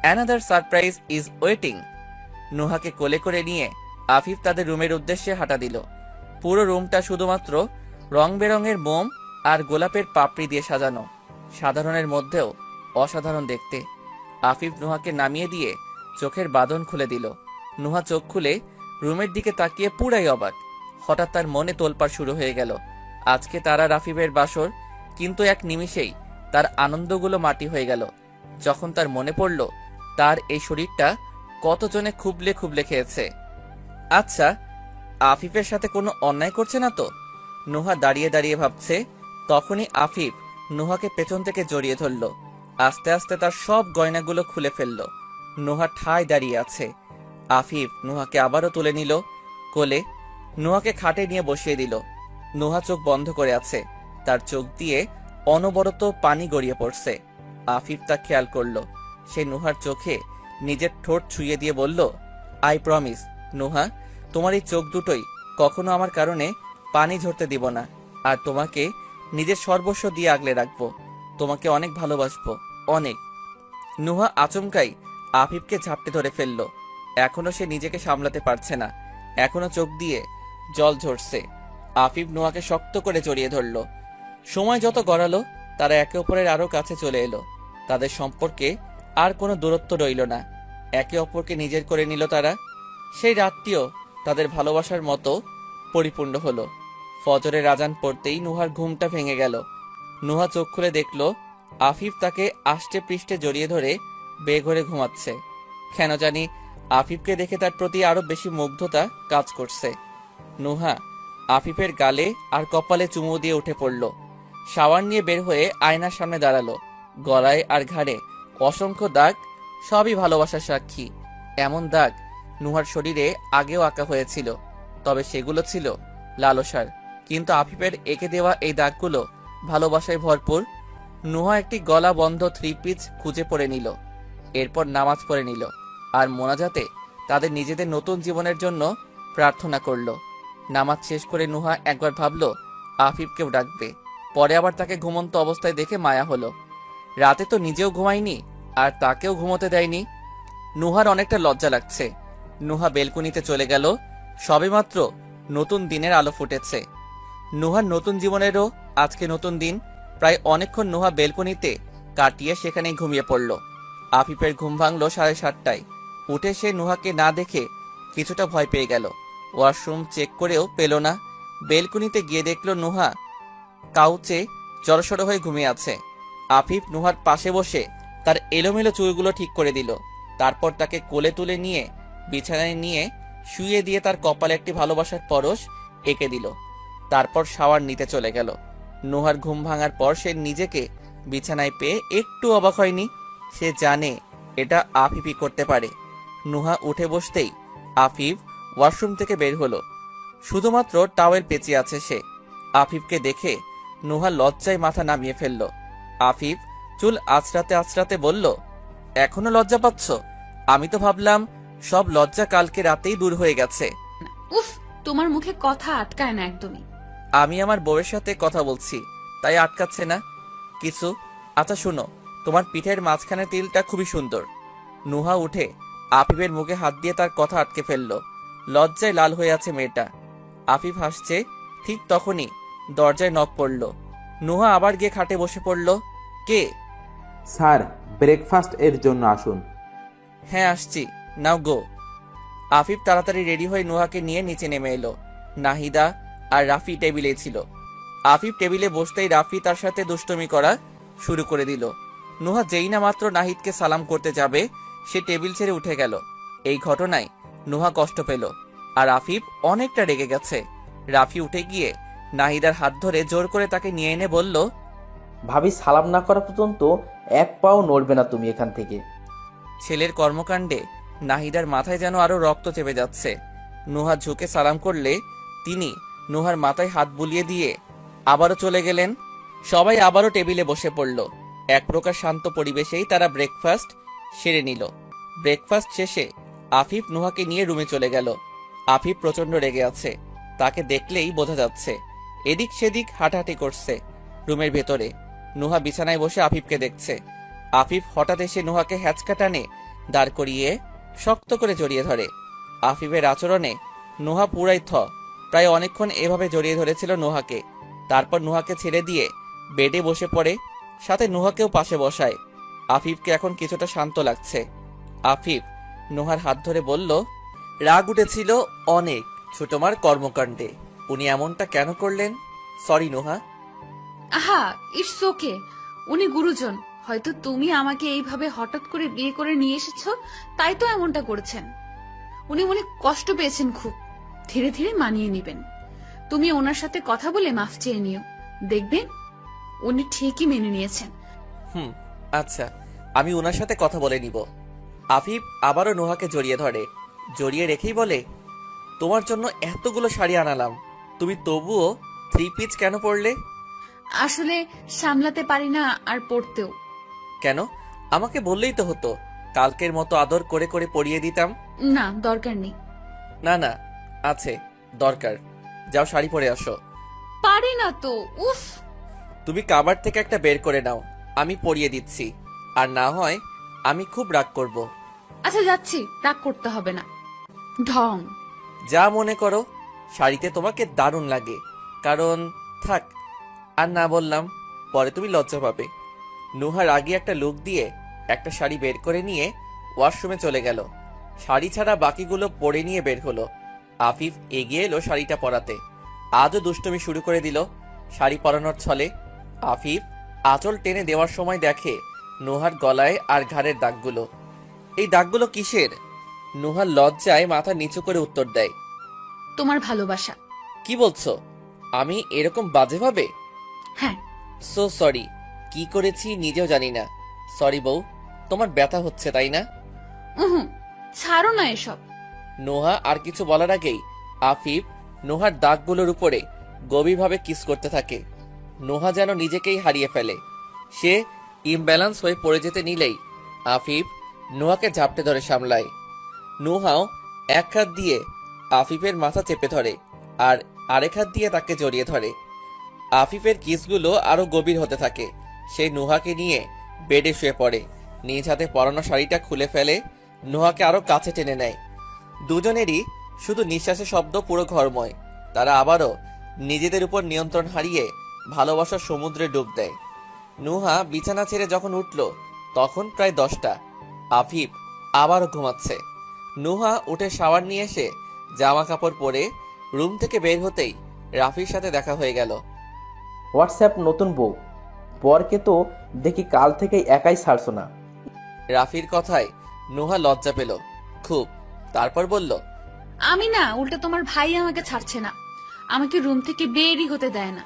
another surprise is waiting. নুহাকে কোলে করে নিয়ে আফিফ তাদের রুমের উদ্দেশ্যে হাঁটা দিল। পুরো রুমটা শুধুমাত্র রং বেরঙের মোম আর গোলাপের পাপড়ি দিয়ে সাজানো, সাধারণের মধ্যেও অসাধারণ দেখতে। আফিফ নুহাকে নামিয়ে দিয়ে চোখের বাঁধন খুলে দিল। নুহা চোখ খুলে রুমের দিকে তাকিয়ে পুরাই অবাক। হঠাৎ তার মনে তোলপাড় শুরু হয়ে গেল। আজকে তারা রাফিফের বাসর, কিন্তু এক নিমিষেই তার আনন্দগুলো মাটি হয়ে গেল যখন তার মনে পড়ল তার এই শরীরটা কতজনে খুবলে খুবলে খেয়েছে। আচ্ছা, আফিফের সাথে কোনো অন্যায় করছে না তো? নুহা দাঁড়িয়ে দাঁড়িয়ে ভাবছে। তখনই আফিফ নুহাকে পেছন থেকে জড়িয়ে ধরল। আস্তে আস্তে তার সব গয়নাগুলো খুলে ফেলল। নুহা ঠায় দাঁড়িয়ে আছে। আফিফ নুহাকে আবারও তুলে নিল কোলে, নুহাকে খাটে নিয়ে বসিয়ে দিল। নুহা চোখ বন্ধ করে আছে, তার চোখ দিয়ে অনবরত পানি গড়িয়ে পড়ছে। আফিফ তা খেয়াল করল। সে নুহার চোখে নিজের ঠোঁট ছুঁয়ে দিয়ে বলল, আই প্রমিস নুহা, তোমার এই চোখ দুটোই কখনো আমার কারণে পানি ঝরতে দিব না, আর তোমাকে নিজের সর্বস্ব দিয়ে আগলে রাখবো। তোমাকে অনেক ভালোবাসবো, অনেক। নুহা আচমকাই আফিফকে ঝাপটে ধরে ফেলল। এখনো সে নিজেকে সামলাতে পারছে না, এখনো চোখ দিয়ে জল ঝরছে। আফিফ নুহাকে শক্ত করে জড়িয়ে ধরল। সময় যত গড়ালো তারা একে অপরের আরো কাছে চলে এলো। তাদের সম্পর্কে আর কোনো দূরত্ব রইল না, একে অপরকে নিজের করে নিল তারা। সেই রাতটিও তাদের ভালোবাসার মতো পরিপূর্ণ হলো। ফজরের আজান পড়তেই নুহার ঘুমটা ভেঙে গেল। নুহা চোখ খুলে দেখল আফিফ তাকে আষ্টে পৃষ্ঠে জড়িয়ে ধরে বেঘরে ঘুমাচ্ছে। কেন জানি আফিফকে দেখে তার প্রতি আরো বেশি মুগ্ধতা কাজ করছে। নুহা আফিফের গালে আর কপালে চুমু দিয়ে উঠে পড়ল। শাওয়ার নিয়ে বের হয়ে আয়নার সামনে দাঁড়ালো। গলায় আর ঘাড়ে অসংখ্য দাগ, সবই ভালোবাসার সাক্ষী। এমন দাগ নুহার শরীরে আগেও আঁকা হয়েছিল, তবে সেগুলো ছিল লালসার। কিন্তু আফিফের এঁকে দেওয়া এই দাগগুলো ভালোবাসায় ভরপুর। নুহা একটি গলা বন্ধ 3 পিস খুঁজে পড়ে নিল, এরপর নামাজ পড়ে নিল আর মোনাজাতে তাদের নিজেদের নতুন জীবনের জন্য প্রার্থনা করল। নামাজ শেষ করে নুহা একবার ভাবল আফিফকেও ডাকবে, পরে আবার তাকে ঘুমন্ত অবস্থায় দেখে মায়া হলো। রাতে তো নিজেও ঘুমায়নি আর তাকেও ঘুমোতে দেয়নি। নুহার অনেকটা লজ্জা লাগছে। নুহা বেলকুনিতে চলে গেল। সবেমাত্র নতুন দিনের আলো ফুটেছে। নুহার নতুন জীবনেরও আজকে নতুন দিন। প্রায় অনেকক্ষণ নুহা বেলকুনিতে কাটিয়ে সেখানেই ঘুমিয়ে পড়ল। আফিফের ঘুম ভাঙল 7:30টায়। উঠে সে নুহাকে না দেখে কিছুটা ভয় পেয়ে গেল। ওয়াশরুম চেক করেও পেল না। বেলকুনিতে গিয়ে দেখল নুহা কাউচে জড়সড় হয়ে ঘুমিয়ে আছে। আফিফ নুহার পাশে বসে তার এলোমেলো চুলগুলো ঠিক করে দিল, তারপর তাকে কোলে তুলে নিয়ে বিছানায় নিয়ে শুয়ে দিয়ে তার কপালে একটি ভালোবাসার পরশ এঁকে দিল। তারপর শাওয়ার নিতে চলে গেল। নুহার ঘুম ভাঙার পর সে নিজেকে বিছানায় পেয়ে একটু অবাক হয়নি। সে জানে এটা আফিফই করতে পারে। নুহা উঠে বসতেই আফিফ ওয়াশরুম থেকে বের হলো। শুধুমাত্র টাওয়েল পেঁচিয়ে আছে সে। আফিফকে দেখে নুহা লজ্জায় মাথা নামিয়ে ফেলল। আফিফ চুল আঁচড়াতে আঁচড়াতে বলল, এখনো লজ্জা পাচ্ছ? আমি তো ভাবলাম সব লজ্জা কালকে রাতেই দূর হয়ে গেছে। উফ, তোমার মুখে কথা আটকায় না একদমই। আমি আমার বউয়ের সাথে কথা বলছি, তাই আটকাচ্ছে না কিছু। আচ্ছা শোনো, তোমার পিঠের মাঝখানে তিলটা খুবই সুন্দর। নুহা উঠে আফিফের মুখে হাত দিয়ে তার কথা আটকে ফেলল। লজ্জায় লাল হয়ে আছে মেয়েটা। আফিফ হাসছে। ঠিক তখনই দরজায় নক পড়ল। নুহা আবার গিয়ে খাটে বসে পড়ল। কে? স্যার, ব্রেকফাস্ট এর জন্য আসুন। হ্যাঁ আসছি, নাও গো। আফিফ তাড়াতাড়ি রেডি হয়ে নুহাকে নিয়ে নিচে নেমে এলো। নাহিদা আর রাফি টেবিলে ছিল। আফিফ টেবিলে বসতেই রাফি তার সাথে দুষ্টুমি করা শুরু করে দিল। নুহা যেই না মাত্র নাহিদকে সালাম করতে যাবে, সে টেবিল ছেড়ে উঠে গেল। এই ঘটনায় নুহা কষ্ট পেল, আর আফিফ অনেকটা রেগে গেছে। রাফি উঠে গিয়ে নাহিদার হাত ধরে জোর করে তাকে নিয়ে এনে বলল, ভাবি সালাম না করা পর্যন্ত এক পাও নড়বে না তুমি এখান থেকে। ছেলের কর্মকাণ্ডে নাহিদার মাথায় যেন আরো রক্ত চেপে যাচ্ছে। নুহা ঝুঁকে সালাম করলে তিনি নুহার মাথায় হাত বুলিয়ে দিয়ে আবারও চলে গেলেন। সবাই আবারও টেবিলে বসে পড়ল। এক প্রকার শান্ত পরিবেশেই তারা ব্রেকফাস্ট সেরে নিল। ব্রেকফাস্ট শেষে আফিফ নুহাকে নিয়ে রুমে চলে গেল। আফিফ প্রচন্ড রেগে আছে, তাকে দেখলেই বোঝা যাচ্ছে। এদিক সেদিক হাঁটাহাঁটি করছে রুমের ভেতরে। নুহা বিছানায় বসে আফিফকে দেখছে। আফিফ হঠাৎ এসে নুহাকে হ্যাচকা টানে দাঁড় করিয়ে শক্ত করে জড়িয়ে ধরে। আফিফের আচরণে নুহা পুরাই প্রায় অনেকক্ষণ এভাবে জড়িয়ে ধরেছিল নুহাকে। তারপর নুহাকে ছেড়ে দিয়ে বেডে বসে পড়ে, সাথে নুহাকেও পাশে বসায়। আফিফকে এখন কিছুটা শান্ত লাগছে। আফিফ নুহার হাত ধরে বলল, রাগ উঠেছিল অনেক ছোটমার কর্মকাণ্ডে। উনি এমনটা কেন করলেন? সরি নুহা। আহা, ইটস ওকে। উনি গুরুজন, হয়তো তুমি আমাকে এইভাবে হঠাৎ করে বিয়ে করে নিয়ে এসেছো, তাই তো এমনটা করেছেন। উনি মনে কষ্ট পেয়েছেন খুব। ধীরে ধীরে মানিয়ে নিবেন। তুমি ওনার সাথে কথা বলে মাফ চেয়ে নিও, দেখবেন উনি ঠিকই মেনে নিয়েছেন। আচ্ছা, আমি ওনার সাথে কথা বলে নিব। আফিফ আবারও নুহাকে জড়িয়ে ধরে। জড়িয়ে রেখেই বলে, তোমার জন্য এতগুলো শাড়ি আনালাম, তুমি তবুও 3 পিস কেন পরলে? আসলে সামলাতে পারি না, আর পড়তেও। কেন? আমাকে বললেই তো হতো, কালকের মতো আদর করে করে পরিয়ে দিতাম। না, দরকার নেই। না না, আছে দরকার। যাও শাড়ি পরে আসো। পারি না তো, উফ। তুমি কাবার থেকে একটা বের করে নাও, আমি পরিয়ে দিচ্ছি। আর না হয় আমি খুব রাগ করব। আচ্ছা যাচ্ছি, রাগ করতে হবে না। ঢং। যা মনে করো। শাড়িতে তোমাকে দারুণ লাগে, কারণ থাক আর না বললাম, পরে তুমি লজ্জা পাবে। নুহার আগে একটা লুক দিয়ে একটা শাড়ি বের করে নিয়ে ওয়াশরুমে চলে গেল। শাড়ি ছাড়া বাকিগুলো পরে নিয়ে বের হলো। আফিফ এগিয়ে এলো শাড়িটা পরাতে। আজও দুষ্টুমি শুরু করে দিল শাড়ি পরানোর ছলে। আফিফ আঁচল টেনে দেওয়ার সময় দেখে নুহার গলায় আর ঘাড়ের দাগগুলো। এই দাগগুলো কিসের? নুহার লজ্জায় মাথা নিচু করে উত্তর দেয়, তোমার ভালোবাসা। কি বলছো? আমি এরকম বাজে ভাবে? হ্যাঁ। সো সরি, কি করেছি নিজেও জানি না। সরি বউ, তোমার ব্যথা হচ্ছে তাই না? ছাড়ো না এসব। নোহা আর কিছু বলার আগেই আফিফ নোহার দাগগুলোর উপরে গভীরভাবে কিস করতে থাকে। নোহা যেন নিজেকেই হারিয়ে ফেলে। সে ইমব্যালেন্স হয়ে পড়ে যেতে নিলেই আফিফ নোহাকে ঝাপটে ধরে সামলায়। নোহাও এক হাত দিয়ে আফিফের মাথা চেপে ধরে আর আরেক হাত দিয়ে তাকে জড়িয়ে ধরে। আফিফের কিসগুলো আরো গভীর হতে থাকে। সে নোহাকে নিয়ে বেডে শুয়ে পড়ে, নিজ হাতে পরানো শাড়িটা খুলে ফেলে, নোহাকে আরো কাছে টেনে নেয়। দুজনেরই শুধু নিঃশ্বাসের শব্দ পুরো ঘরময়। তারা আবারও নিজেদের উপর নিয়ন্ত্রণ হারিয়ে ভালোবাসার সমুদ্রে ডুব দেয়। নুহা বিছানা ছেড়ে যখন উঠল তখন প্রায় 10টা। আফিফ আবারও ঘুমাচ্ছে। নুহা উঠে শাওয়ার নিয়ে এসে জামা কাপড় পরে রুম থেকে বের হতেই রাফির সাথে দেখা হয়ে গেল। হোয়াটসঅ্যাপ নতুন বউ, বরকে তো দেখি কাল থেকেই একাই ছাড়ছো না। রাফির কথায় নুহা লজ্জা পেল খুব। তারপর বলল, আমি না, উল্টে তোমার ভাই আমাকে ছাড়ছে না। আমাকে রুম থেকে বেরই হতে দেয় না,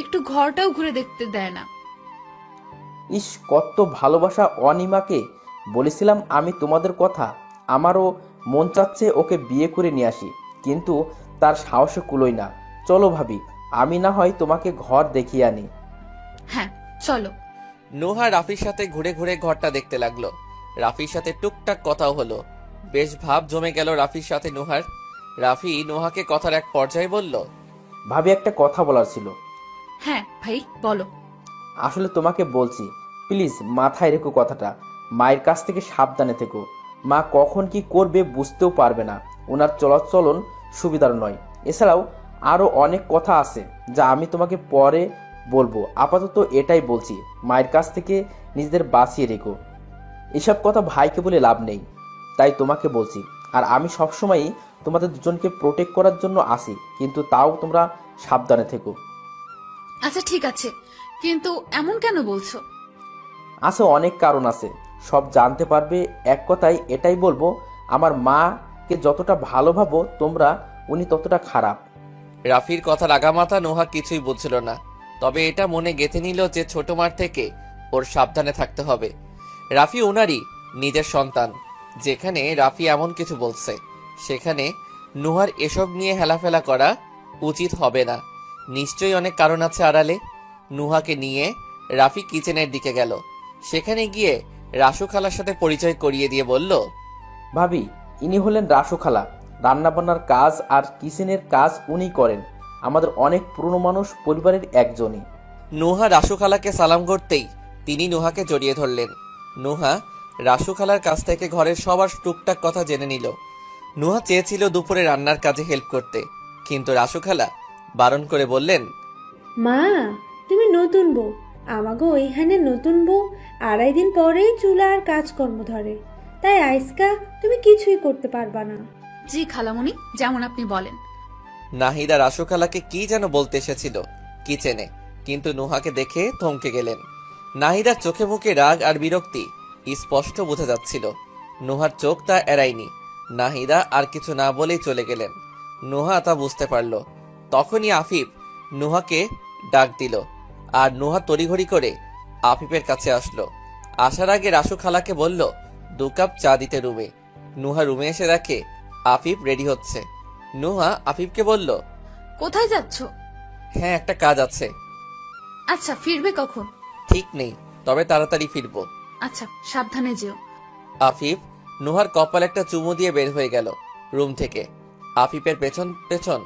একটু ঘরটাও ঘুরে দেখতে দেয় না। ইস, কত ভালোবাসা অনিমাকে। বলেছিলাম আমি তোমাদের কথা, আমারও মন চাচ্ছে ওকে বিয়ে করে নিয়ে আসি, কিন্তু তার সাহসে কুলোই না। চলো ভাবি, আমি না হয় তোমাকে ঘর দেখিয়ে আনি। হ্যাঁ চলো। নুহা রাফির সাথে ঘুরে ঘুরে ঘরটা দেখতে লাগলো। রাফির সাথে টুকটাক কথাও হলো। বেশ ভাব জমে গেল রাফির সাথে নুহার। রাফি নুহাকে কথার এক পর্যায়ে বলল, ভাবি, একটা কথা বলার ছিল। হ্যাঁ ভাই বলো। আসলে তোমাকে বলছি, প্লিজ মাথায় রেখো কথাটা। মায়ের কাছ থেকে সাবধানে থেকো। মা কখন কি করবে বুঝতেও পারবে না। ওনার চলাচলন সুবিধার নয়। এছাড়াও আরও অনেক কথা আছে যা আমি তোমাকে পরে বলবো। আপাতত এটাই বলছি, মায়ের কাছ থেকে নিজেদের বাঁচিয়ে রেখো। এসব কথা ভাইকে বলে লাভ নেই, তাই তোমাকে বলছি। আর আমি সবসময়ই তোমাদের দুজনকে প্রোটেক্ট করার জন্য আসি, কিন্তু তাও তোমরা সাবধানে থেকো। আচ্ছা ঠিক আছে, কিন্তু এমন কেন বলছো? আছে, অনেক কারণ আছে, সব জানতে পারবে। এক কথায় এটাই বলবো, আমার মাকে যতটা ভালো ভাবো তোমরা, উনি ততটা খারাপ। রাফির কথার আগামাথা নুহা কিছুই বুঝছিল না। তবে এটা মনে গেঁথে নিল যে ছোট মার থেকে ওর সাবধানে থাকতে হবে। রাফি ওনারই নিজের সন্তান। যেখানে রাফি এমন কিছু বলছে, সেখানে নুহার এসব নিয়ে হেলাফেলা করা উচিত হবে না। নিশ্চয়ই অনেক কারণ আছে আড়ালে। নুহাকে নিয়ে রাফি কিচেনের দিকে গেল। সেখানে গিয়ে রাসু খালার সাথে পরিচয় করিয়ে দিয়ে বলল, ভাবি, ইনি হলেন রাসু খালা। রান্নাবান্নার কাজ আর কিচেনের কাজ উনি করেন। আমাদের অনেক পুরনো মানুষ পরিবারের একজনই। নুহা রাসু খালাকে সালাম করতেই তিনি নুহাকে জড়িয়ে ধরলেন। নুহা রাসু খালার কাছ থেকে ঘরের সবার টুকটাক কথা জেনে নিল। নুহা চেয়েছিল দুপুরে রান্নার কাজে হেল্প করতে, কিন্তু রাসু খালা বারণ করে বললেন, মা, তুমি নতুন বউ, আমাগো ওইখানে নতুন বউ 2.5 দিন পরেই চুলা আর কাজকর্ম ধরে, তাই আইসকা তুমি কিছুই করতে পারবা না। জি খালামণি, যেমন আপনি বলেন। নাহিদা রাসু খালাকে কি যেন বলতে এসেছিল কিচেনে, কিন্তু নুহাকে দেখে থমকে গেলেন। নাহিদার চোখে মুখে রাগ আর বিরক্তি স্পষ্ট বোঝা যাচ্ছিল। নুহার চোখ তা এড়ায়নি। নাহিদা আর কিছু না বলেই চলে গেলেন। নুহা তা বুঝতে পারল। তখনই আফিফ নুহাকে ডাক দিল, আর নুহা তড়িঘড়ি করে আফিফের কাছে আসলো। আসার আগে রাসু খালাকে বলল 2 কাপ চা দিতে রুমে। নুহা রুমে এসে দেখে আফিফ রেডি হচ্ছে। নুহা আফিফকে বলল, কোথায় যাচ্ছ? হ্যাঁ, একটা কাজ আছে। আচ্ছা, ফিরবে কখন? ঠিক নেই, তবে তাড়াতাড়ি ফিরবো। আচ্ছা, সাবধানে যেও। আফিফ নুহার কপালে একটা চুমু দিয়ে বের হয়ে গেল রুম থেকে। আফিফের পেছন পেছন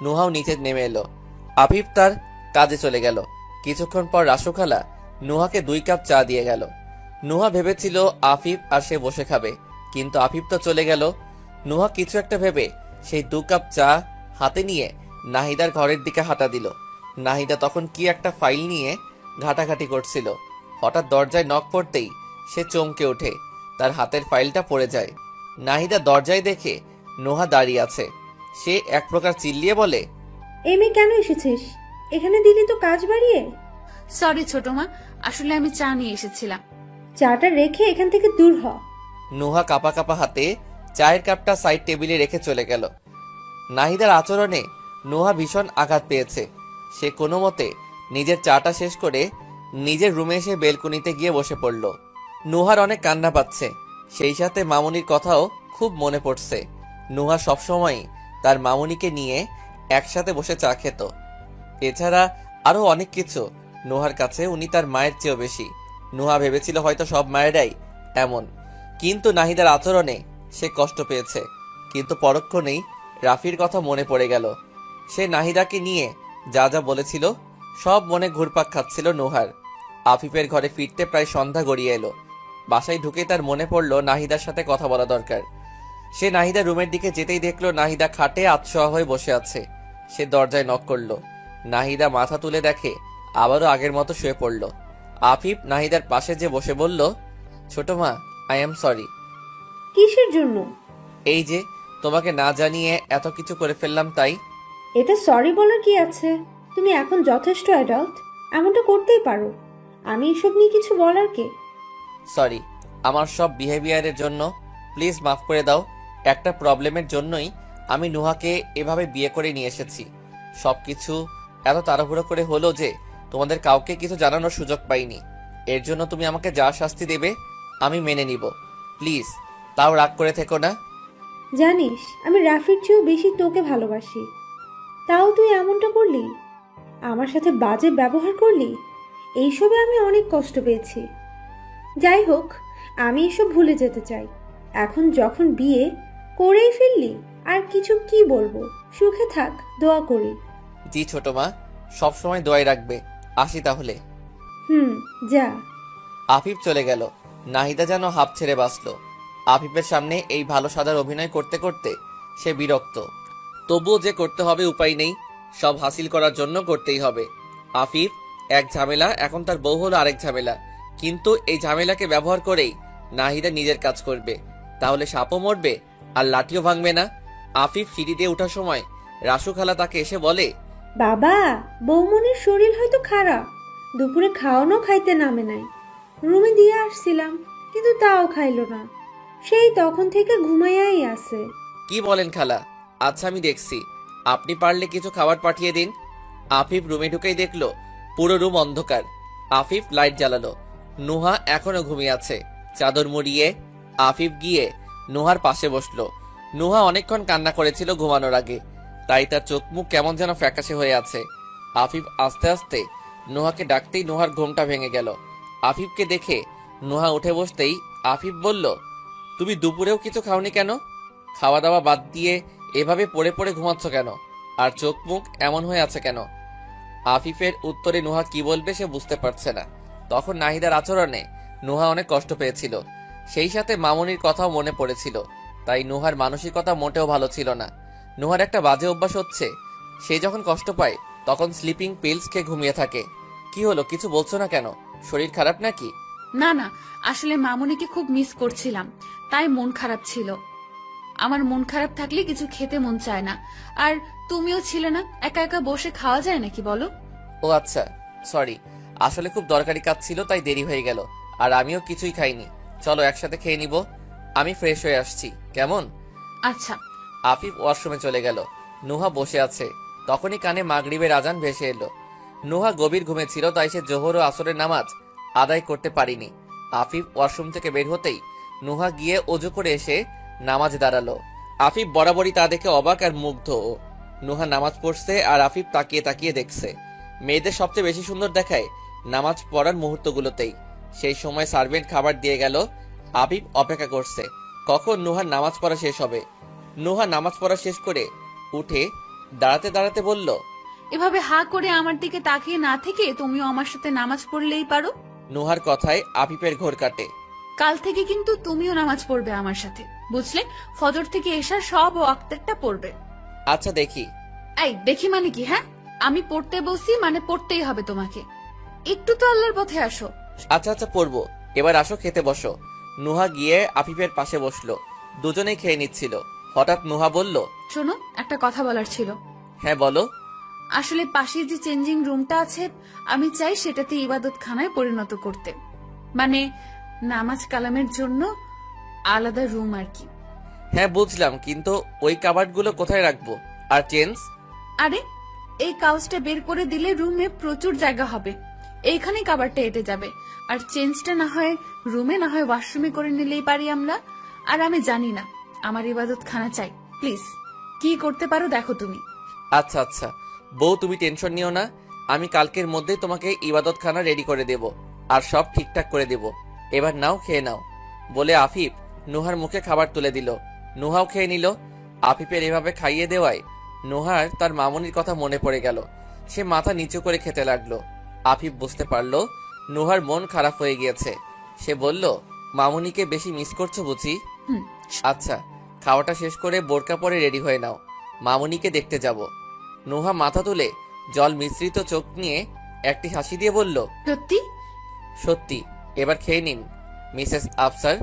নুহাও নিচে নেমে এলো। আফিফ তার কাজে চলে গেল। কিছুক্ষণ পর রাসু খালা নুহাকে 2 কাপ চা দিয়ে গেল। নুহা ভেবেছিল আফিফ আর সে বসে খাবে, কিন্তু আফিফ তো চলে গেল। নুহা কিছু একটা ভেবে সেই 2 কাপ চা হাতে নিয়ে নাহিদার ঘরের দিকে হাঁটা দিল। নাহিদা তখন কি একটা ফাইল নিয়ে ঘাটাঘাটি করছিল। হঠাৎ দরজায় নক পড়তেই সে চমকে ওঠে। তার হাতের ফাইলটা পড়ে যায়। নাহিদা দরজায় দেখে নুহা দাঁড়িয়ে আছে। সে এক প্রকার চিল্লিয়ে বলে, এই মেয়ে কেন এসেছিস? এখানে দিলি তো কাজ বাড়িয়ে। সরি ছোট মা, আসলে আমি চা নিয়ে এসেছিলাম। চাটা রেখে এখান থেকে দূর হ। নুহা কাপা কাপা হাতে চায়ের কাপটা সাইড টেবিলে রেখে চলে গেল। নাহিদার আচরণে নুহা ভীষণ আঘাত পেয়েছে। সে কোনো মতে নিজের চাটা শেষ করে নিজের রুমে এসে বেলকনিতে গিয়ে বসে পড়ল। নুহার অনেক কান্না পাচ্ছে, সেই সাথে মামুনির কথাও খুব মনে পড়ছে। নুহা সবসময় তার মামুনিকে নিয়ে একসাথে বসে চা খেত। এছাড়া আরো অনেক কিছু। নুহার কাছে উনি তার মায়ের চেয়েও বেশি। নুহা ভেবেছিল হয়তো সব মায়েরাই এমন, কিন্তু নাহিদার আচরণে সে কষ্ট পেয়েছে। কিন্তু পরক্ষণেই রাফির কথা মনে পড়ে গেল। সে নাহিদাকে নিয়ে যা যা বলেছিল সব মনে ঘুরপাক খাচ্ছিল নুহার। আফিফের ঘরে ফিরতে প্রায় সন্ধ্যা গড়িয়ে এলো। বাসায় ঢুকে তার মনে পড়ল নাহিদার সাথে কথা বলা দরকার। সে নাহিদা রুমের দিকে যেতেই দেখলো নাহিদা খাটে আতশোয়া হয়ে বসে আছে। সে দরজায় নক করলো। নাহিদা মাথা তুলে দেখে আবারও আগের মতো শুয়ে পড়ল। আফিফ নাহিদার পাশে যে বসে বলল, ছোট মা, আই এম সরি। কিসের জন্য? এই যে তোমাকে না জানিয়ে এত কিছু করে ফেললাম, তাই। এটা সরি বলার কি আছে? তুমি এখন যথেষ্ট অ্যাডাল্ট, এমনটা করতেই পারো। আমি এসব নিয়ে কিছু বলার কে? সরি আমার সব বিহেভিয়ারের জন্য, প্লিজ মাফ করে দাও। একটা প্রবলেমের জন্যই আমি নুহাকে এভাবে বিয়ে করে নিয়ে এসেছি। সবকিছু এত তাড়াহুড়ো করে হলো যে তোমাদের কাউকে কিছু জানানোর সুযোগ পাইনি। এর জন্য তুমি আমাকে যা শাস্তি দেবে আমি মেনে নিব, প্লিজ। তাও রাগ করে থেকো না। জানিস আমি রাফির চেয়েও বেশি তোকে ভালোবাসি, তাও তুই এমনটা করলি, আমার সাথে বাজে ব্যবহার করলি। এইসবে আমি অনেক কষ্ট পেয়েছি। যাই হোক, আমি এসব ভুলে যেতে চাই। এখন যখন বিয়ে করেই ফেললি, আর কিছু কি বলবো। সুখে থাক, দোয়া করি। জি ছোট মা, সবসময় দোয়াই রাখবে। আসি তাহলে। যা। আফিফ চলে গেল। নাহিদা যেন হাঁপ ছেড়ে বাঁচল। আফিফের সামনে এই ভালো সাদার অভিনয় করতে করতে সে বিরক্ত। তবুও যে করতে হবে, উপায় নেই। সব হাসিল করার জন্য করতেই হবে। আফিফ এক ঝামেলা, এখন তার বউ হলো আরেক ঝামেলা। কিন্তু এই ঝামেলাকে ব্যবহার করেই নাহিদা নিজের কাজ করবে। তাহলে সাপও মরবে আর লাঠিও ভাঙবে না। আফিফ সিঁড়ি দিয়ে ওঠার সময় রাসু খালা তাকে এসে বলে, বাবা, বৌমনির শরীর হয়তো খারাপ, দুপুরে খাওয়ানো খাইতে নামে নাই। রুমে দিয়ে আসছিলাম, কিন্তু তাও খাইলো না। সেই তখন থেকে ঘুমাইয়াই আছে। কি বলেন খালা? আচ্ছা আমি দেখছি। আপনি পারলে কিছু খাবার পাঠিয়ে দিন। আফিফ রুমে ঢুকেই দেখলো পুরো রুম অন্ধকার। আফিফ লাইট জ্বালালো। নুহা এখনো ঘুমিয়ে আছে চাদর মুড়িয়ে। আফিফ গিয়ে নুহার পাশে বসলো। নুহা অনেকক্ষণ কান্না করেছিল ঘুমানোর আগে, তাই তার চোখ মুখ কেমন যেন ফ্যাকাশে হয়ে আছে। আফিফ আস্তে আস্তে নুহাকে ডাকতেই নুহার ঘুমটা ভেঙে গেল। আফিফকে দেখে নুহা উঠে বসতেই আফিফ বলল, তুমি দুপুরেও কিছু খাওনি কেন? খাওয়া দাওয়া বাদ দিয়ে এভাবে পড়ে পড়ে ঘুমাচ্ছ কেন? আর চোখ মুখ এমন হয়ে আছে কেন? আফিফের উত্তরে নুহা কি বলবে সে বুঝতে পারছে না। তখন নাহিদার আচরণে নুহা অনেক কষ্ট পেয়েছিল। সেই সাথে মামুনির কথাও মনে পড়েছিল। তাই নুহার মানসিকতা মোটেও ভালো ছিল না। নুহার একটা বাজে অভ্যাস হচ্ছে, সে যখন কষ্ট পায় তখন স্লিপিং পিলস খেয়ে ঘুমিয়ে থাকে। কি হলো, কিছু বলছো না কেন? শরীর খারাপ নাকি? না না, আসলে মামুনিকে খুব মিস করছিলাম, তাই মন খারাপ ছিল। আমার মন খারাপ থাকলে কিছু খেতে মন চায় না। আর তুমিও ছিলে না, একা একা বসে খাওয়া যায় নাকি বলো? ও আচ্ছা, সরি। আসলে খুব দরকারি কাজ ছিল, তাই দেরি হয়ে গেল। আর আমিও কিছুই খাইনি। চলো একসাথে খেয়ে নিব। আমি ফ্রেশ হয়ে আসছি, কেমন? আচ্ছা। আফিফ ওয়াশরুমে চলে গেল। নুহা বসে আছে। তখনই কানে মাগরিবের আজান ভেসে এলো। নুহা গভীর ঘুমে ছিল, তাই সে জোহর ও আসরের নামাজ আদায় করতে পারিনি। আফিফ ওয়াশরুম থেকে বের হতেই নুহা গিয়ে অজু করে এসে নামাজ দাঁড়ালো। আফিফ বরাবরই তা দেখে অবাক আর মুগ্ধ। নুহা নামাজ পড়ছে আর আফিফ তাকিয়ে তাকিয়ে দেখছে। মেয়েদের সবচেয়ে বেশি সুন্দর দেখায় নামাজ পড়ার মুহূর্তগুলোতেই। সেই সময় সার্ভেন্ট খাবার দিয়ে গেল। আফিফ অপেক্ষা করছে কখন নুহার নামাজ পড়া শেষ হবে। নুহা নামাজ পড়া শেষ করে উঠে দাঁড়াতে দাঁড়াতে বলল, এভাবে হা করে আমার দিকে তাকিয়ে না থেকে তুমিও আমার সাথে নামাজ পড়লেই পারো। নুহার কথায় আফিফের ঘোর কাটে। কাল থেকে কিন্তু তুমিও নামাজ পড়বে আমার সাথে, বুঝলে? ফজর থেকে এশার সব ওয়াক্তেরটা পড়বে। আচ্ছা দেখি। এই দেখি মানে কি? হ্যাঁ, আমি পড়তে বসি মানে পড়তেই হবে তোমাকে। একটু তো আল্লাহর পথে আসো। আচ্ছা আচ্ছা পড়বো। এবার আসো খেতে বসো। নুহা গিয়ে আফিফের পাশে বসলো। দুজনেই খেয়ে নিচ্ছিল। হঠাৎ নুহা বলল, শোনো, একটা কথা বলার ছিল। হ্যাঁ বলো। আসলে পাশে যে চেঞ্জিং রুমটা আছে, আমি চাই সেটাতে ইবাদত খানায় পরিণত করতে। মানে নামাজ কালামের জন্য আলাদা রুম আর কি। হ্যাঁ বুঝলাম, কিন্তু ওই কাবার্ডগুলো কোথায় রাখবো? আর চেঞ্জ? আরে এই কাউচটা বের করে দিলে রুমে প্রচুর জায়গা হবে। এইখানে কাবারটা এঁটে যাবে। আর চেঞ্জটা না হয় রুমে না হয় ওয়াশরুমে করে নিলেই পারি আমরা। আর আমি জানি না, আমার ইবাদত খানা চাই। প্লিজ, কি করতে পারো দেখো তুমি। আচ্ছা আচ্ছা বউ, তুমি টেনশন নিও না। আমি কালকের মধ্যেই তোমাকে ইবাদত খানা রেডি করে দেব আর সব ঠিকঠাক করে দেব। এবার নাও, খেয়ে নাও। বলে আফিফ নুহার মুখে খাবার তুলে দিল। নুহাও খেয়ে নিল। আফিফের এভাবে খাইয়ে দেওয়ায় নুহার তার মামুনির কথা মনে পড়ে গেল। সে মাথা নিচু করে খেতে লাগলো। আফিফ বুঝতে পারলো নুহার মন খারাপ হয়ে গিয়েছে। সে বলল, মামুনিকে বেশি মিস করছো বুঝি? আচ্ছা, খাওয়াটা শেষ করে বোরকা পরে রেডি হয়ে নাও, মামুনিকে দেখতে যাব। নুহা মাথা তুলে জল মিশ্রিত চোখ নিয়ে একটি হাসি দিয়ে বলল, সত্যি? সত্যি। এবার খেয়ে নিন মিসেস আফসার।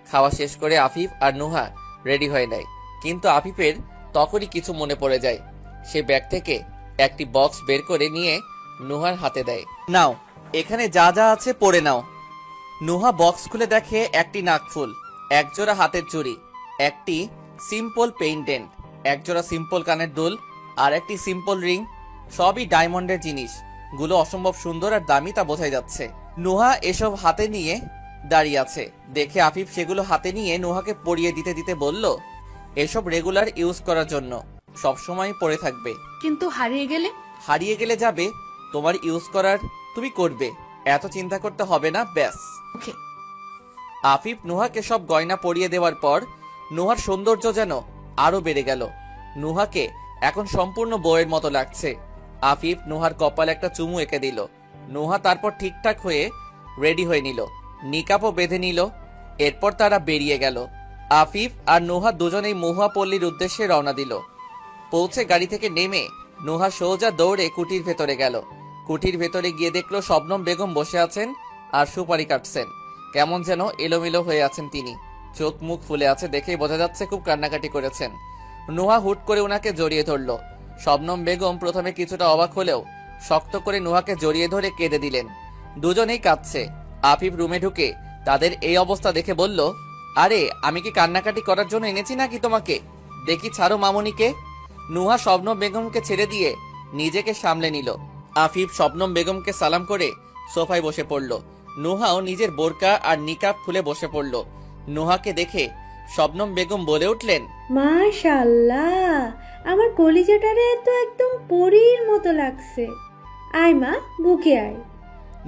খাওয়া শেষ করে আফিফ আর নুহা রেডি হয়ে নেয়। কিন্তু আফিফের তখনই কিছু মনে পড়ে যায়। সে ব্যাগ থেকে একটি বক্স বের করে নিয়ে নুহার হাতে দেয়। নাও, এখানে যা যা আছে পড়ে নাও। নুহা বক্স খুলে দেখে একটি নাকফুল, একজোড়া হাতের চুড়ি, একটি সিম্পল পেইন্টেন্ট, একজোড়া সিম্পল কানের দুল আর একটি সিম্পল রিং। সবই ডায়মন্ডের জিনিস। গুলো অসম্ভব সুন্দর আর দামি তা বোঝাই যাচ্ছে। নুহা এসব হাতে নিয়ে দাঁড়িয়ে আছে দেখে আফিফ সেগুলো হাতে নিয়ে নুহাকে পরিয়ে দিতে দিতে বলল, এসব রেগুলার ইউজ করার জন্য, সব সময় পরে থাকবে। কিন্তু হারিয়ে গেলে? হারিয়ে গেলে যাবে, তোমার ইউজ করার তুমি করবে, এত চিন্তা করতে হবে না, ব্যাস। ওকে। আফিফ নুহাকে সব গয়না পরিয়ে দেওয়ার পর নুহার সৌন্দর্য যেন আরো বেড়ে গেল। নুহাকে এখন সম্পূর্ণ বউয়ের মতো লাগছে। আফিফ নুহার কপালে একটা চুমু এঁকে দিল। নুহা তারপর ঠিকঠাক হয়ে রেডি হয়ে নিল, নিকাপও বেঁধে নিল। এরপর তারা বেরিয়ে গেল। আফিফ আর নুহা দুজনেই মহুয়া পল্লীর উদ্দেশ্যে রওনা দিল। পৌঁছে গাড়ি থেকে নেমে নুহা সোজা দৌড়ে কুটির ভেতরে গেল। কুটির ভেতরে গিয়ে দেখলো শবনম বেগম বসে আছেন আর সুপারি কাটছেন। কেমন যেন এলোমেলো হয়ে আছেন তিনি, চোখ মুখ ফুলে আছে, দেখেই বোঝা যাচ্ছে খুব কান্নাকাটি করেছেন। নুহা হুট করে ওনাকে জড়িয়ে ধরল। শবনম বেগম প্রথমে কিছুটা অবাক হলেও শক্ত করে নুহাকে জড়িয়ে ধরে কেঁদে দিলেন। দুজনেই কাঁদছে। আফিফ রুমে ঢুকে তাদের এই অবস্থা দেখে বলল, আরে আমি কি কান্নাকাটি করার জন্য এনেছি নাকি তোমাকে? দেখি ছাড়ো মামুনিকে। নুহা শবনম বেগমকে ছেড়ে দিয়ে নিজেকে সামলে নিল। আফিফ শবনম বেগমকে সালাম করে সোফায় বসে পড়ল। নুহাও নিজের বোরকা আর নিকাব খুলে বসে পড়ল। নুহাকে দেখে শবনম বেগম বলে উঠলেন, মাশাআল্লাহ, আমার কলিজাটারে তো একদম পরীর মতো লাগছে। আয় মা, বুকে আয়।